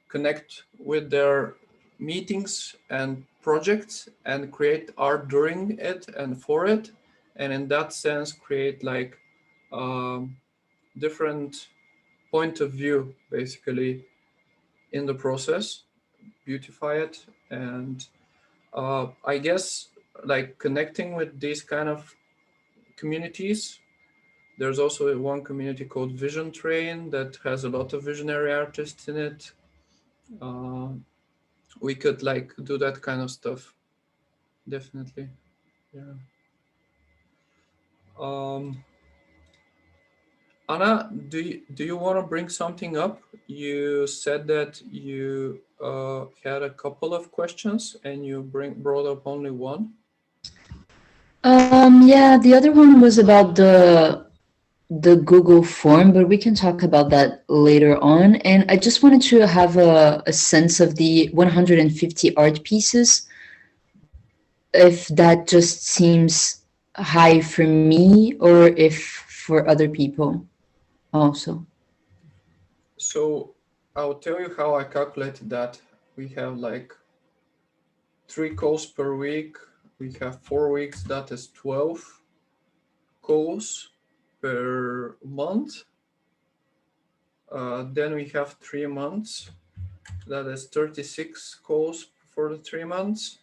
connect with their meetings and projects and create art during it and for it, and in that sense create like different point of view basically in the process, beautify it. And I guess like connecting with these kind of communities, there's also one community called Vision Train that has a lot of visionary artists in it. We could like do that kind of stuff, definitely. Yeah. Anna, do you want to bring something up? You said that you had a couple of questions and you brought up only one. Yeah, the other one was about the Google form, but we can talk about that later on. And I just wanted to have a sense of the 150 art pieces, if that just seems high for me or if for other people also. So I'll tell you how I calculated that. We have like 3 calls per week. We have 4 weeks, that is 12. calls per month. Then we have 3 months. That is 36 calls for the 3 months.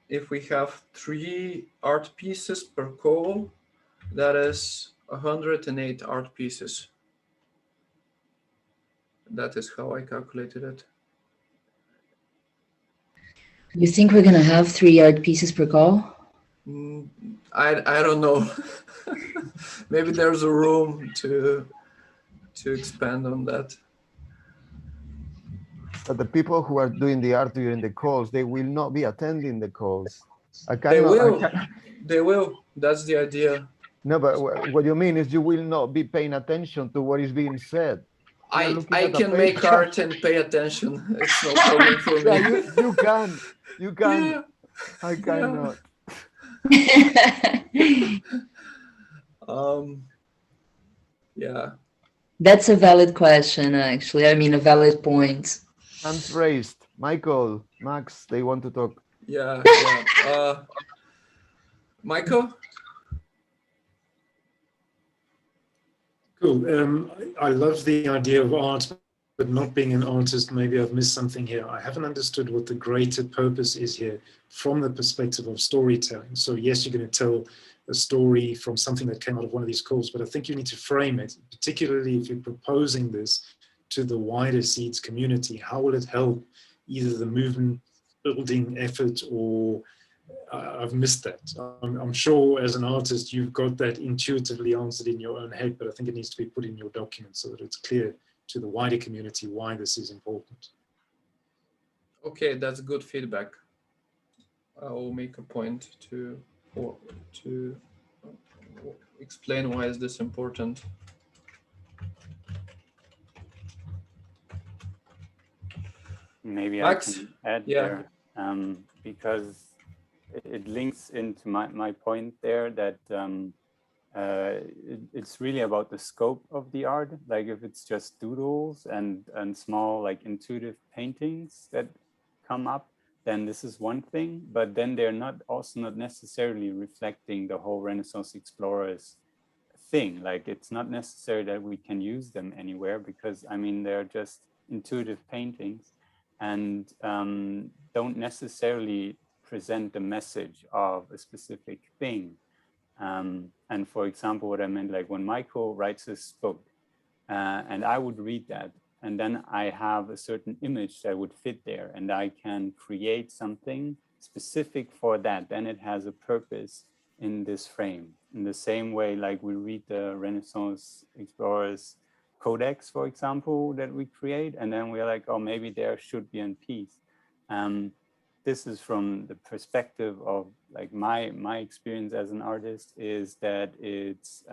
If we have 3 art pieces per call, that is 108 art pieces. That is how I calculated it. You think we're gonna have 3 art pieces per call? I don't know. Maybe there's a room to expand on that. But the people who are doing the art during the calls, they will not be attending the calls. They will. That's the idea. No, but what you mean is you will not be paying attention to what is being said. I can make art and pay attention. It's no problem for me. Yeah, you can. Yeah. I cannot. Yeah. That's a valid question, actually. I mean, a valid point. Hands raised. Michael, Max, they want to talk. Yeah. Michael? Cool. I love the idea of art, but not being an artist, maybe I've missed something here. I haven't understood what the greater purpose is here from the perspective of storytelling. So yes, you're going to tell a story from something that came out of one of these calls, but I think you need to frame it, particularly if you're proposing this to the wider Seeds community. How will it help either the movement building effort or I've missed that. I'm sure as an artist, you've got that intuitively answered in your own head, but I think it needs to be put in your document so that it's clear to the wider community why this is important. Okay, that's good feedback. I will make a point to explain why is this important. Maybe Max? I can add there, because it links into my point there that it's really about the scope of the art. Like if it's just doodles and small like intuitive paintings that come up, then this is one thing, but then they're not necessarily reflecting the whole Renaissance explorers thing. Like it's not necessary that we can use them anywhere because I mean, they're just intuitive paintings and don't necessarily present the message of a specific thing. And for example, what I meant, like when Michael writes his book and I would read that, and then I have a certain image that would fit there and I can create something specific for that, then it has a purpose in this frame. In the same way, like we read the Renaissance explorers Codex, for example, that we create, and then we're like, oh, maybe there should be a piece. This is from the perspective of like my experience as an artist is that it's,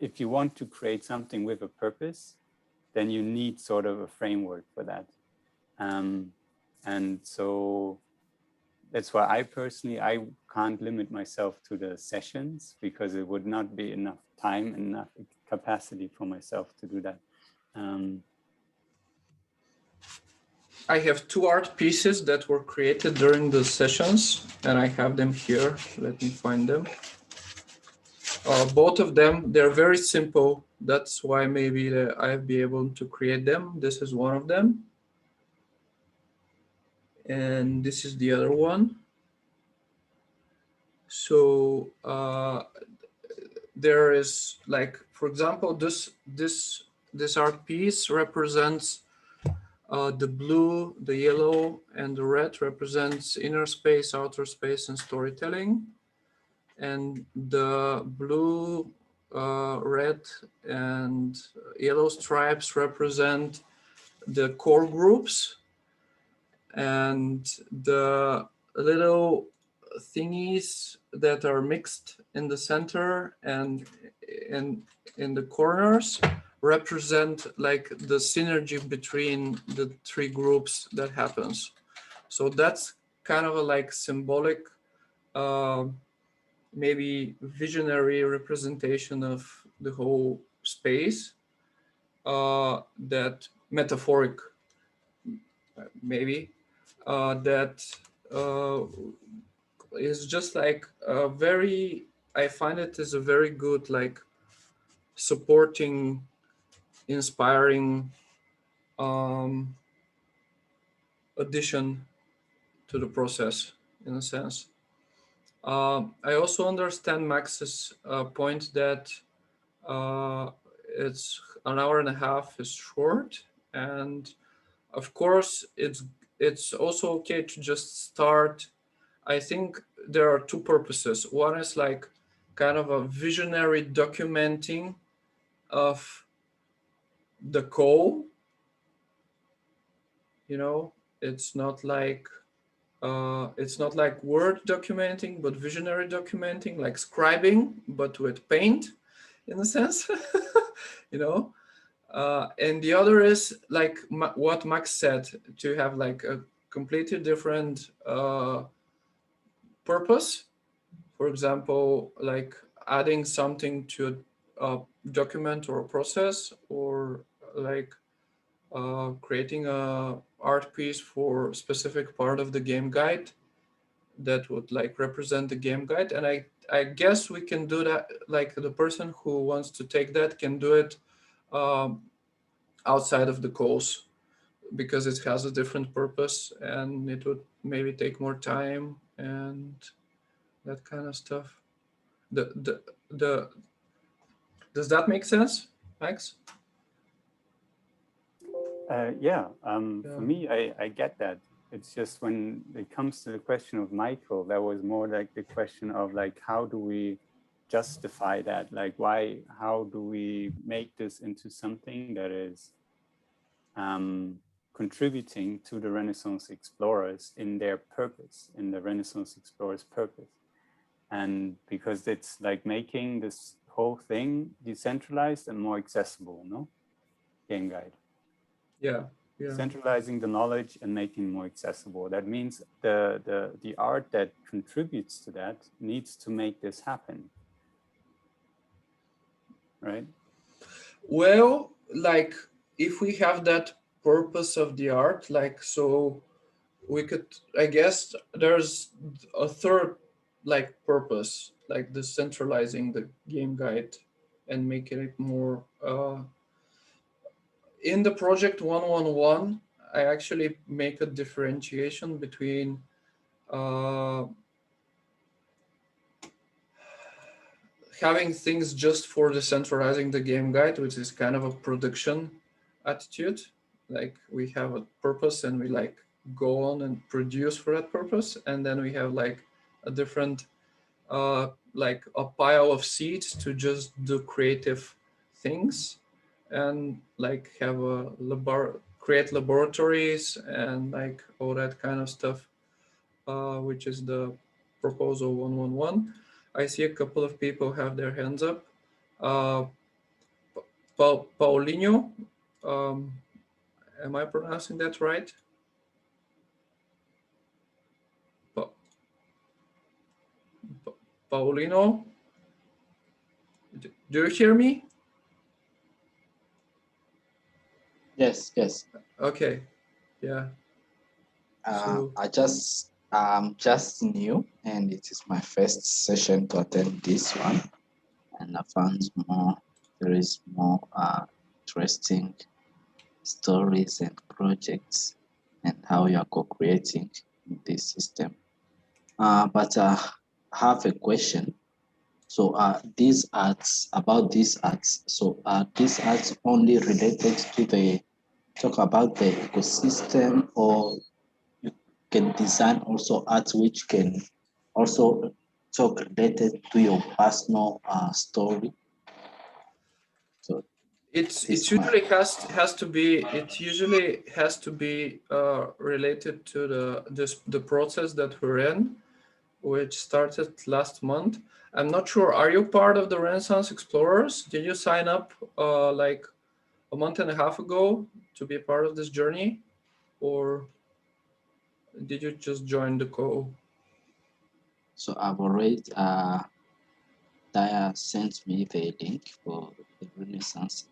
if you want to create something with a purpose, then you need sort of a framework for that. And so that's why I can't limit myself to the sessions because it would not be enough time, enough capacity for myself to do that. I have 2 art pieces that were created during the sessions and I have them here. Let me find them. Both of them, they're very simple. That's why maybe I'll be able to create them. This is one of them. And this is the other one. So there is like, for example, this art piece represents the blue, the yellow, and the red represents inner space, outer space, and storytelling. And the blue, red, and yellow stripes represent the core groups. And the little thingies that are mixed in the center and in the corners represent like the synergy between the 3 groups that happens. So that's kind of a like symbolic, maybe visionary representation of the whole space, that metaphoric, maybe, that is just like a very, I find it is a very good, like supporting, inspiring addition to the process in a sense. I also understand Max's point that it's an hour and a half is short, and of course it's also okay to just start. I think there are two purposes. One is like kind of a visionary documenting of the goal. You know, it's not like word documenting, but visionary documenting, like scribing, but with paint, in a sense. You know, and the other is like what Max said, to have like a completely different purpose. For example, like adding something to a document or a process, or like creating a art piece for specific part of the game guide that would like represent the game guide. And I guess we can do that, like the person who wants to take that can do it outside of the course, because it has a different purpose and it would maybe take more time and that kind of stuff. The does that make sense, Max? Yeah, for me, I get that. It's just when it comes to the question of Michael, that was more like the question of like, how do we justify that? Like, how do we make this into something that is contributing to the Renaissance explorers in their purpose, in the Renaissance explorers' purpose? And because it's like making this whole thing decentralized and more accessible, no? Game guide. Yeah. Centralizing the knowledge and making more accessible. That means the art that contributes to that needs to make this happen, right? Well, like if we have that purpose of the art, like, so we could, I guess there's a third like purpose, like decentralizing the game guide and making it more in the project 111. I actually make a differentiation between having things just for decentralizing the game guide, which is kind of a production attitude. Like we have a purpose and we like go on and produce for that purpose. And then we have like a different, like a pile of seeds to just do creative things and like have a create laboratories and like all that kind of stuff, which is the proposal 111. I see a couple of people have their hands up. Paulinho, am I pronouncing that right? Paulino, do you hear me? Yes. Okay, yeah. I just new, and it is my first session to attend this one, and I found there is more interesting stories and projects and how you are co-creating this system. But I have a question. So these arts, so are these arts only related to talk about the ecosystem, or you can design also art which can also talk related to your personal story? So it usually has to be related to the process that we're in, which started last month. I'm not sure. Are you part of the Renaissance Explorers? Did you sign up like a month and a half ago to be a part of this journey, or did you just join the call? So I've already Daya sent me the link for the Renaissance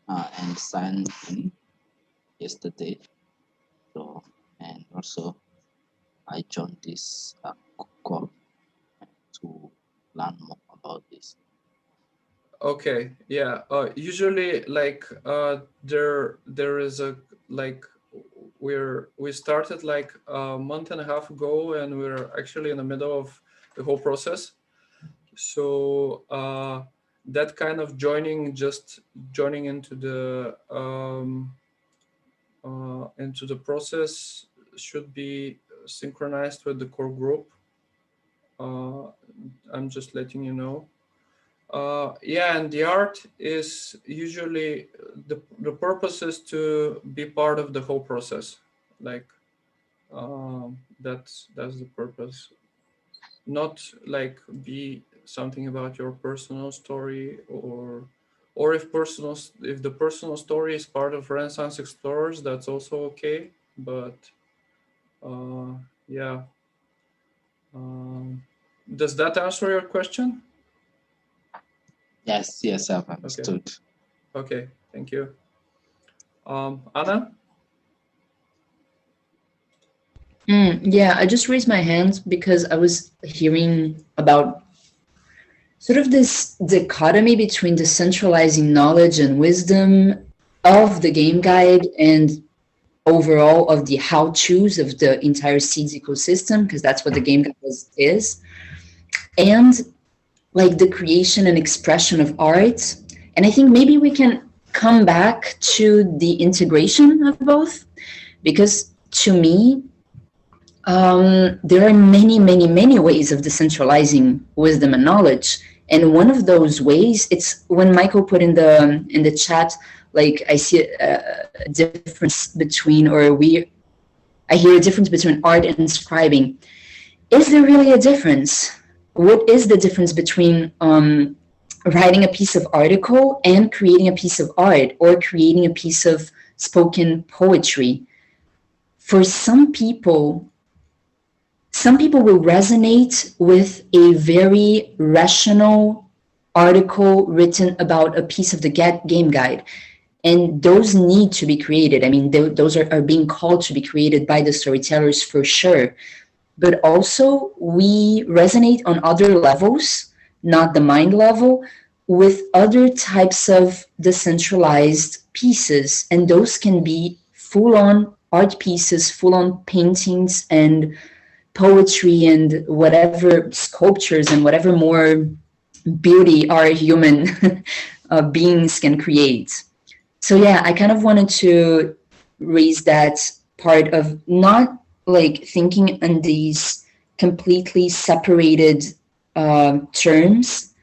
and signed in yesterday. So, and also I joined this call to learn more about this. Okay, yeah. Usually, like, there is a, like, we started like a month and a half ago, and we're actually in the middle of the whole process. So that kind of just joining into the process should be synchronized with the core group. I'm just letting you know. Yeah, and the art is usually the purpose is to be part of the whole process. Like that's the purpose. Not like be something about your personal story, or if the personal story is part of Renaissance Explorers, that's also okay. But yeah. Does that answer your question? Yes, yes, I've understood. Okay, thank you. Anna? Yeah, I just raised my hand because I was hearing about sort of this dichotomy between decentralizing knowledge and wisdom of the game guide and overall of the how-tos of the entire seeds ecosystem, because that's what the game guide is, and like the creation and expression of art. And I think maybe we can come back to the integration of both, because to me, there are many, many, many ways of decentralizing wisdom and knowledge. And one of those ways, it's when Michael put in the chat, like I see a difference between, I hear a difference between art and scribing. Is there really a difference? What is the difference between writing a piece of article and creating a piece of art, or creating a piece of spoken poetry? For some people will resonate with a very rational article written about a piece of the game guide. And those need to be created. I mean, those are being called to be created by the storytellers for sure. But also we resonate on other levels, not the mind level, with other types of decentralized pieces. And those can be full-on art pieces, full-on paintings and poetry and whatever sculptures and whatever more beauty our human beings can create. So yeah, I kind of wanted to raise that part of not like thinking in these completely separated terms,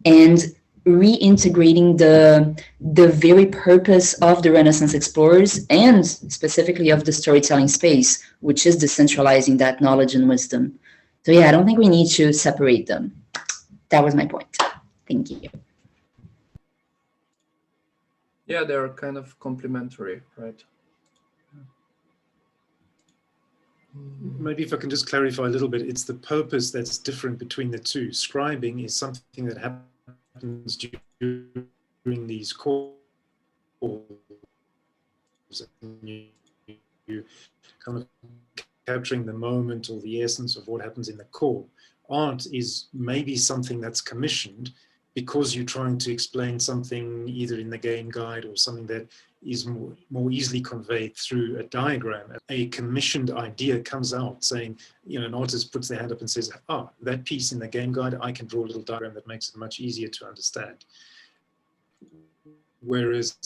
and reintegrating the very purpose of the Renaissance Explorers, and specifically of the storytelling space, which is decentralizing that knowledge and wisdom. So yeah, I don't think we need to separate them. That was my point. Thank you. Yeah, they're kind of complementary, right? Maybe if I can just clarify a little bit, it's the purpose that's different between the two. Scribing is something that happens during these calls. You kind of capturing the moment or the essence of what happens in the call. Art is maybe something that's commissioned because you're trying to explain something either in the game guide or something that is more easily conveyed through a diagram. A commissioned idea comes out saying, you know, an artist puts their hand up and says, oh, that piece in the game guide, I can draw a little diagram that makes it much easier to understand. Whereas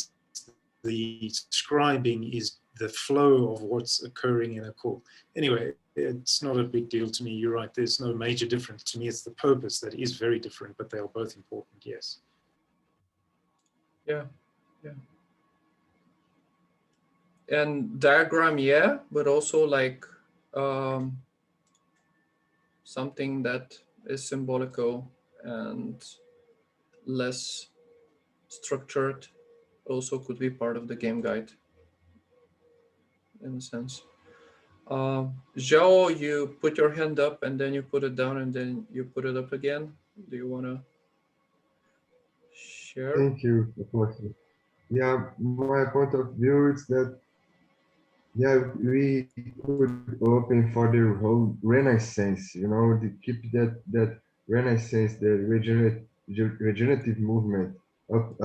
the scribing is the flow of what's occurring in a call. Anyway, it's not a big deal to me. You're right. There's no major difference. To me, it's the purpose that is very different, but they are both important, yes. Yeah, yeah. And diagram, yeah, but also like something that is symbolical and less structured also could be part of the game guide in a sense. Zhao, you put your hand up and then you put it down and then you put it up again. Do you want to share? Thank you, Apostle. Yeah, my point of view is that yeah, we could open for the whole Renaissance, you know, to keep that Renaissance, the regenerative movement up,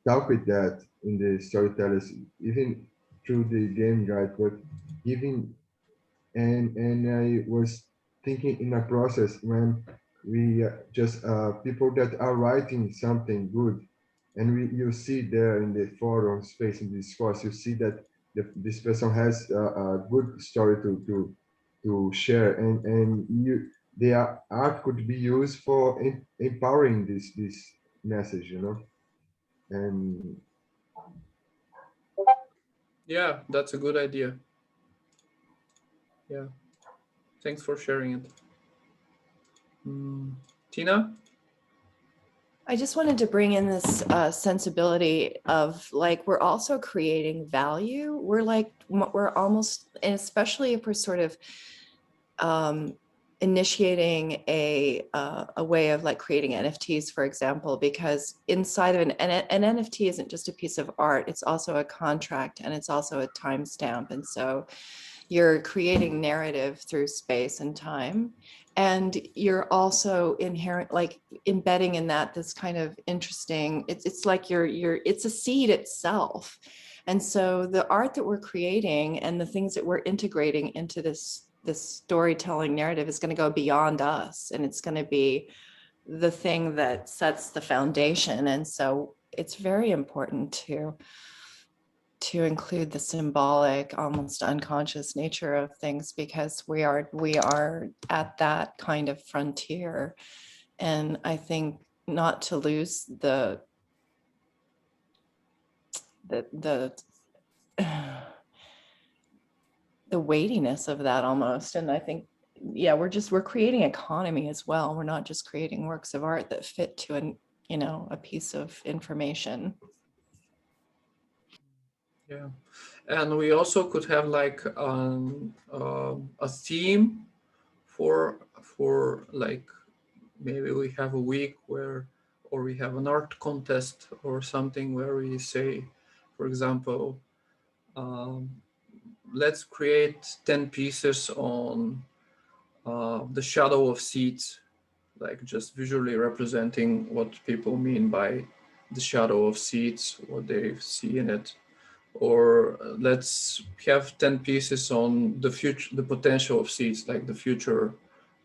talk with that in the storytellers, even through the game guide, but even and I was thinking in a process when we just people that are writing something good, and you see there in the forum space in this course, you see that this person has a good story to share, and the art could be used for empowering this message, you know, and Yeah, that's a good idea. Yeah, thanks for sharing it. Tina? I just wanted to bring in this sensibility of like, we're also creating value. We're almost, and especially if we're sort of initiating a way of like creating NFTs, for example, because inside of an NFT isn't just a piece of art, it's also a contract and it's also a timestamp. And so you're creating narrative through space and time. And you're also inherent, like embedding in that this kind of interesting, it's like it's a seed itself. And so the art that we're creating and the things that we're integrating into this storytelling narrative is going to go beyond us, and it's going to be the thing that sets the foundation. And so it's very important to include the symbolic, almost unconscious nature of things, because we are at that kind of frontier. And I think not to lose the weightiness of that almost. And I think, yeah, we're creating economy as well. We're not just creating works of art that fit to a piece of information. Yeah, and we also could have like a theme for like, maybe we have a week where, or we have an art contest or something where we say, for example, let's create 10 pieces on the shadow of seeds, like just visually representing what people mean by the shadow of seeds, what they see in it. Or let's have 10 pieces on the future, the potential of seeds, like the future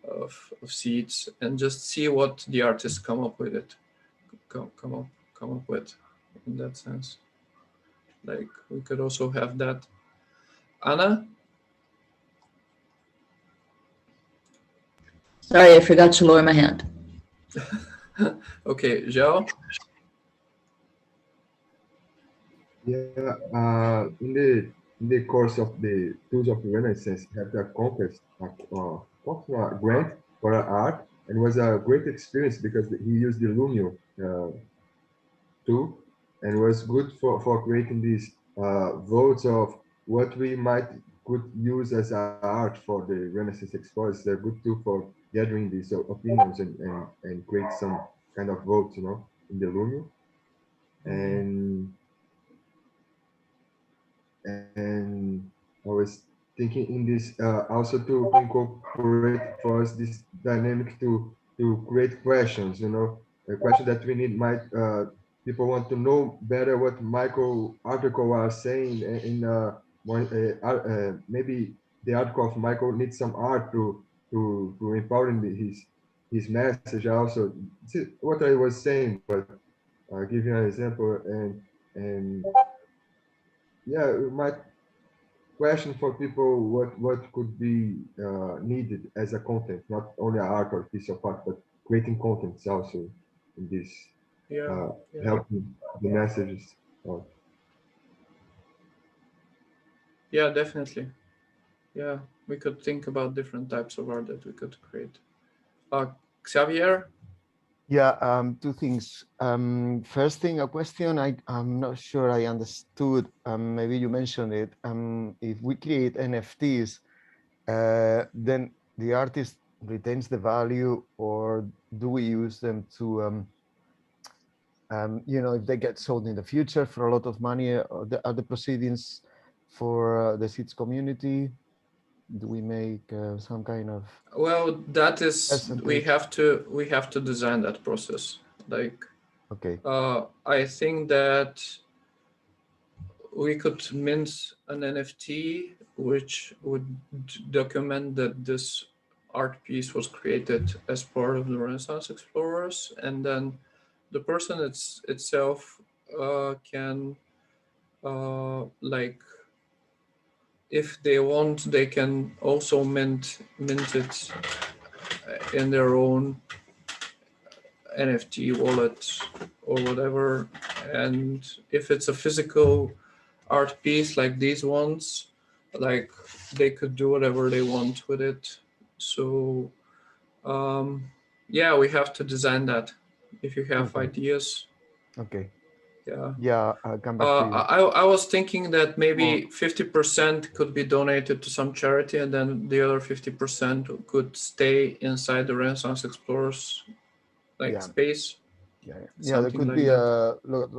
of seeds, and just see what the artists come up with it, come up with in that sense. Like we could also have that. Anna? Sorry, I forgot to lower my hand. Okay, João? yeah, in the course of the tools of Renaissance, had a contest, a grant for art, and was a great experience because he used the Lumio tool, and was good for creating these votes of what we might could use as art for the Renaissance explorers. They're good too for gathering these opinions and create some kind of votes, you know, in the Lumio. And I was thinking in this also to incorporate for us this dynamic to create questions, you know, a question that we need might people want to know better what Michael article are saying in one maybe the article of Michael needs some art to empower his message also. See what I was saying, but I'll give you an example and yeah, it might question for people what could be needed as a content, not only art or piece of art, but creating contents also in this helping the messages. Yeah, definitely. Yeah, we could think about different types of art that we could create. Xavier? Yeah, two things. First thing, a question I'm not sure I understood. Maybe you mentioned it. If we create NFTs, then the artist retains the value, or do we use them to, if they get sold in the future for a lot of money, are the proceedings for the SIDS community? Do we make some kind of? Well, that is percentage? we have to design that process. Like, okay. I think that we could mint an NFT which would document that this art piece was created as part of the Renaissance Explorers, and then the person itself can like, if they want, they can also mint it in their own NFT wallet or whatever. And if it's a physical art piece like these ones, like, they could do whatever they want with it. So yeah, we have to design that. If you have ideas. Okay. Yeah, I'll come back to you. I was thinking that maybe 50% could be donated to some charity, and then the other 50% could stay inside the Renaissance Explorers space. Yeah, there could be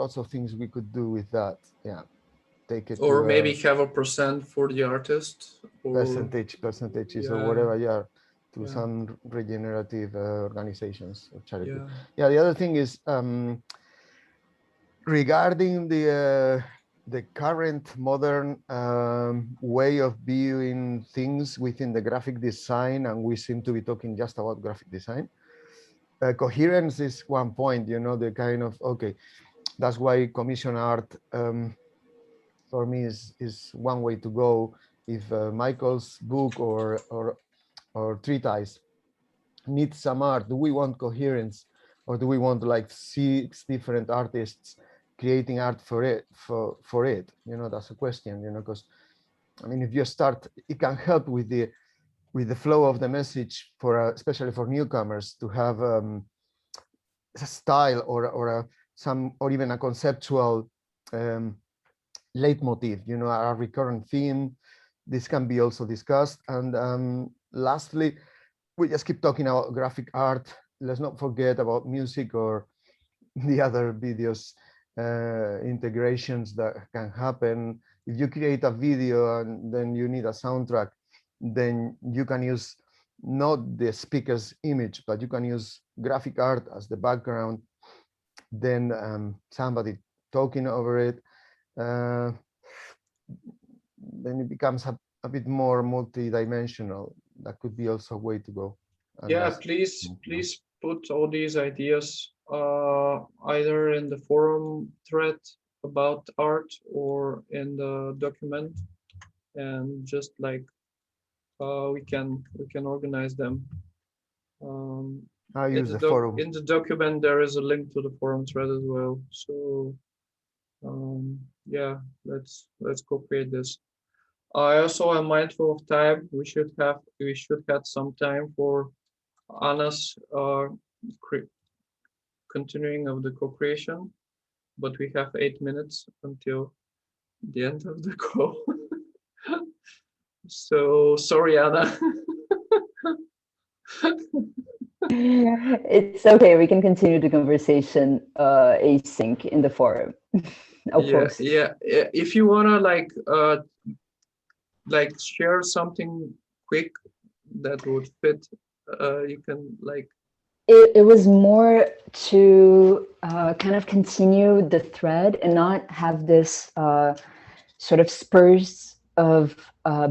lots of things we could do with that. Yeah, take it or to maybe have a percent for the artist, or percentages or whatever. Yeah, to some regenerative organizations or charity. Yeah, the other thing is regarding the current modern way of viewing things within the graphic design, and we seem to be talking just about graphic design. Coherence is one point, you know, the kind of, okay, that's why commission art for me is one way to go. If Michael's book or treatise needs some art, do we want coherence, or do we want like 6 different artists creating art for it? You know, that's a question, you know, because I mean, if you start, it can help with the flow of the message for especially for newcomers to have a style or even a conceptual leitmotif, you know, a recurrent theme. This can be also discussed. And lastly, we just keep talking about graphic art. Let's not forget about music or the other videos integrations that can happen. If you create a video and then you need a soundtrack, then you can use not the speaker's image, but you can use graphic art as the background, then somebody talking over it. Then it becomes a bit more multi-dimensional. That could be also a way to go. And yeah, please put all these ideas either in the forum thread about art or in the document, and just like we can organize them. I use the forum. In the document there is a link to the forum thread as well. So yeah, let's co-create this. I also am mindful of time. We should have some time for Anna's continuing of the co-creation, but we have 8 minutes until the end of the call. So sorry, Anna. It's okay. We can continue the conversation async in the forum. I'll post. Yeah. If you wanna like share something quick that would fit, you can like. It was more to kind of continue the thread and not have this sort of spurs of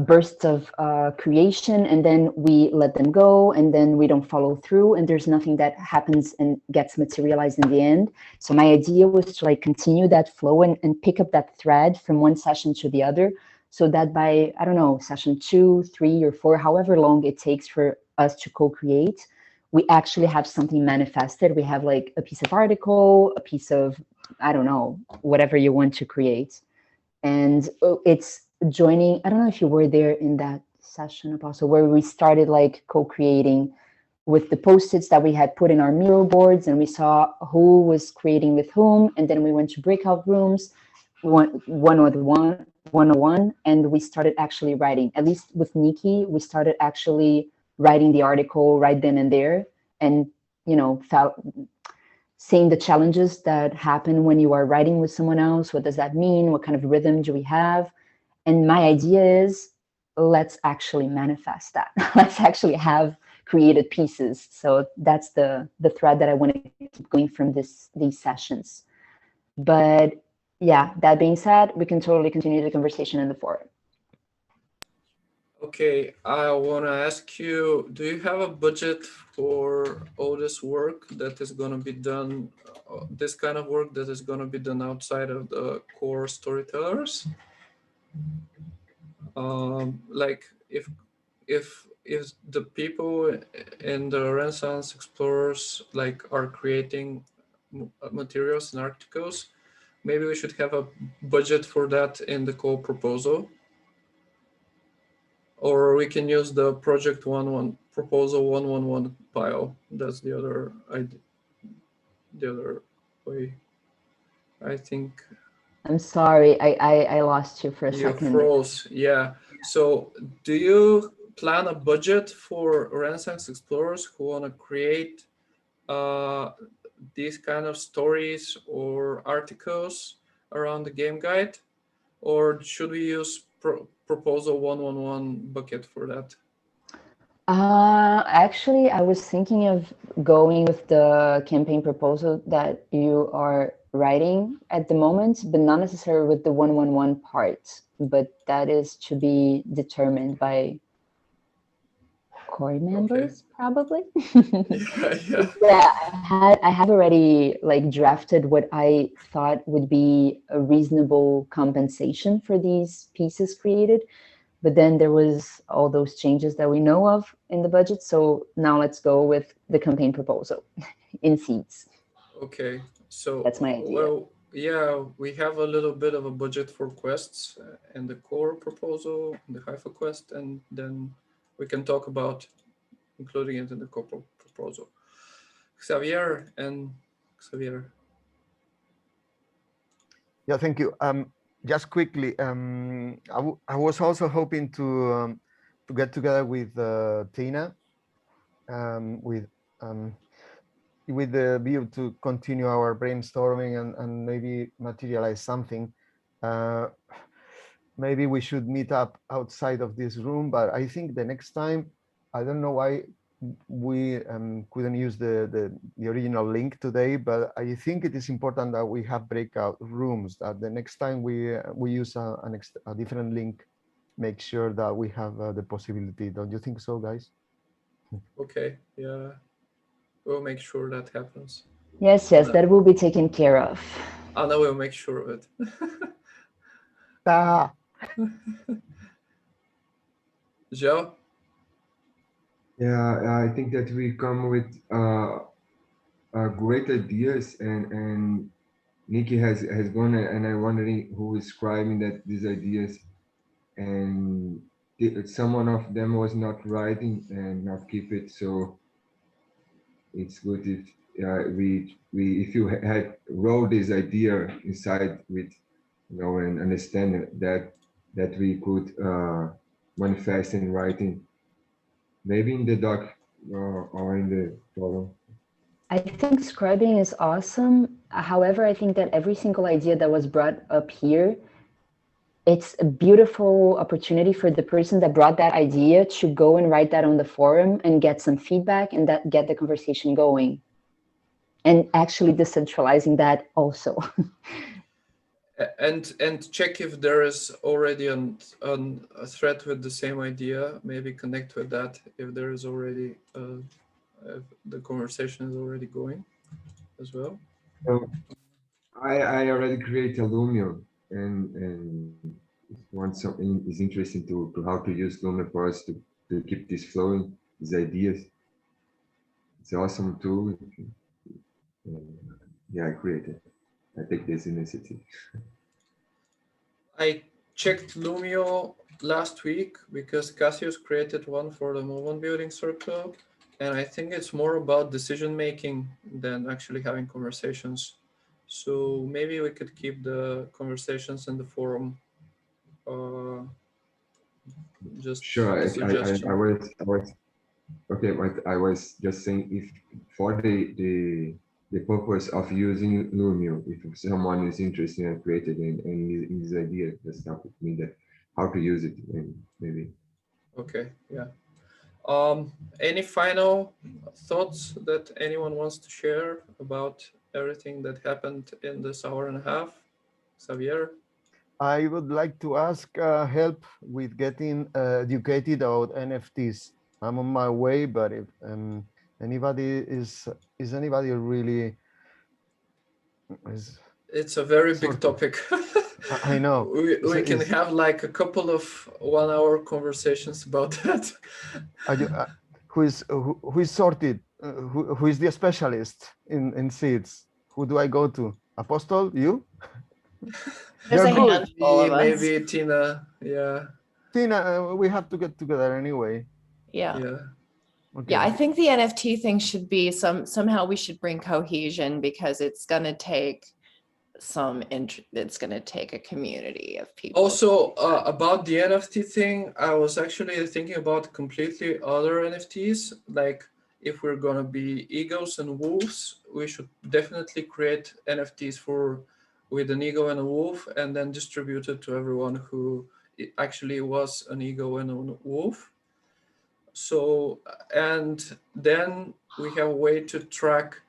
bursts of creation, and then we let them go, and then we don't follow through, and there's nothing that happens and gets materialized in the end. So my idea was to like continue that flow and pick up that thread from one session to the other, so that by, I don't know, session 2, 3, or 4, however long it takes for us to co-create, we actually have something manifested. We have like a piece of article, a piece of, I don't know, whatever you want to create. And it's joining, I don't know if you were there in that session, Apostle, where we started like co-creating with the Post-its that we had put in our mural boards, and we saw who was creating with whom, and then we went to breakout rooms, one-on-one, and we started actually writing. At least with Nikki, we started actually writing the article right then and there, and, you know, seeing the challenges that happen when you are writing with someone else. What does that mean? What kind of rhythm do we have? And my idea is, let's actually manifest that. Let's actually have created pieces. So that's the thread that I want to keep going from these sessions. But yeah, that being said, we can totally continue the conversation in the forum. Okay, I want to ask you, do you have a budget for all this work that is going to be done, this kind of work that is going to be done outside of the core storytellers? Like if the people in the Renaissance explorers like are creating materials and articles, maybe we should have a budget for that in the core proposal. Or we can use the project 1.1 proposal 1.1.1 pile. That's the other idea, the other way. I think. I'm sorry, I lost you for a You second. froze. Yeah. So do you plan a budget for Renaissance explorers who want to create these kind of stories or articles around the game guide, or should we use proposal 1.1.1 bucket for that? Actually, I was thinking of going with the campaign proposal that you are writing at the moment, but not necessarily with the 1.1.1 part, but that is to be determined by core members, probably. Yeah. I have already like drafted what I thought would be a reasonable compensation for these pieces created. But then there was all those changes that we know of in the budget. So now let's go with the campaign proposal in seeds. Okay, so that's my idea. Well, yeah, we have a little bit of a budget for quests and the core proposal, the Haifa quest, and then we can talk about including it in the core proposal. Xavier and Xavier. Yeah, thank you. Just quickly, I was also hoping to get together with Tina, with the view to continue our brainstorming and maybe materialize something. Maybe we should meet up outside of this room, but I think the next time, I don't know why we couldn't use the original link today, but I think it is important that we have breakout rooms, that the next time we use a different link, make sure that we have the possibility. Don't you think so, guys? Okay, yeah, we'll make sure that happens. Yes, that will be taken care of. Anna will make sure of it. Joe? Yeah, I think that we come with great ideas, and Nikki has gone, and I'm wondering who is scribing these ideas, and someone of them was not writing and not keep it. So it's good if we if you had wrote this idea inside with, you know, and understand that we could manifest in writing, maybe in the doc or in the forum. I think scribing is awesome. However, I think that every single idea that was brought up here, it's a beautiful opportunity for the person that brought that idea to go and write that on the forum and get some feedback and get the conversation going. And actually decentralizing that also. And check if there is already a thread with the same idea. Maybe connect with that if there is already if the conversation is already going as well. So I already create a Lumio, and if once something is interesting to how to use Lumio for us to keep this flowing, these ideas. It's an awesome tool. Yeah, I created. I take this initiative. I checked Lumio last week because Cassius created one for the movement building circle, and I think it's more about decision making than actually having conversations. So maybe we could keep the conversations in the forum. Just sure. I was okay, but I was just saying, if for the purpose of using Lumio, if someone is interested and created in his idea, just help with me that how to use it, maybe. Okay, yeah. Any final thoughts that anyone wants to share about everything that happened in this hour and a half? Xavier? I would like to ask help with getting educated about NFTs. I'm on my way, but if anybody is anybody really is, it's a very big topic. I know. We can have like a couple of 1 hour conversations about that. Who is sorted? Who is the specialist in seeds? Who do I go to? Apostle, you? There's a handful of us. Maybe Tina. Yeah. Tina, we have to get together anyway. Yeah. Yeah. Okay. Yeah, I think the NFT thing should be somehow we should bring cohesion, because it's going to take it's going to take a community of people. Also, about the NFT thing, I was actually thinking about completely other NFTs. Like, if we're going to be egos and wolves, we should definitely create NFTs with an ego and a wolf, and then distribute it to everyone who actually was an ego and a wolf. So, and then we have a way to track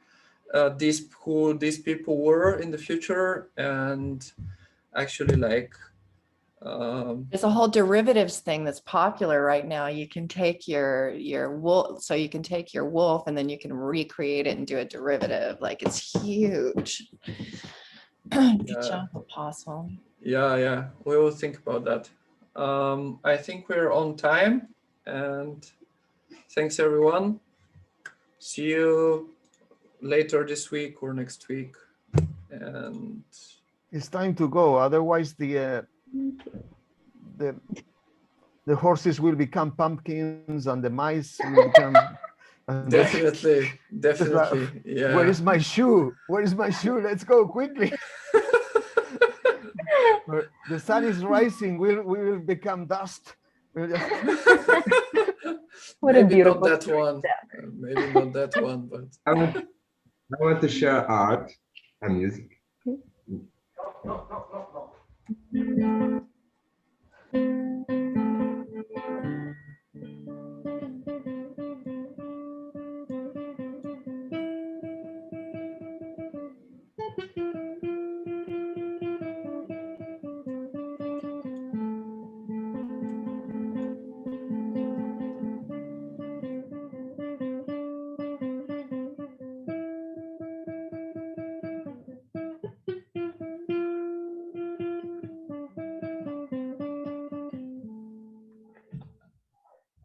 who these people were in the future, and actually like there's a whole derivatives thing that's popular right now. You can take your wolf, so you can take your wolf and then you can recreate it and do a derivative. Like, it's huge. Good job, Apostle. Yeah, we will think about that. I think we're on time, and thanks everyone. See you later this week or next week. And it's time to go, otherwise the horses will become pumpkins and the mice will become definitely yeah. Where is my shoe? Let's go quickly. The sun is rising, we will become dust. We'll just... Maybe not that one. Maybe not that one, but I want to share art and music.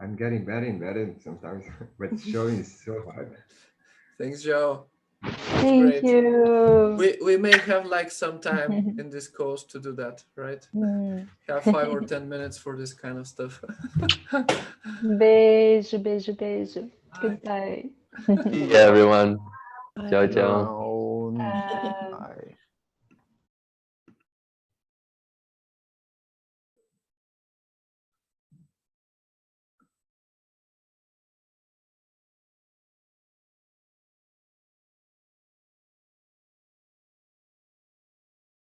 I'm getting better and better sometimes, but showing is so hard. Thanks, Joe. Thank you. We may have like some time in this course to do that, right? Have 5 or 10 minutes for this kind of stuff. Beijo, beijo, beijo. Goodbye. See you, everyone. Ciao, ciao. Bye.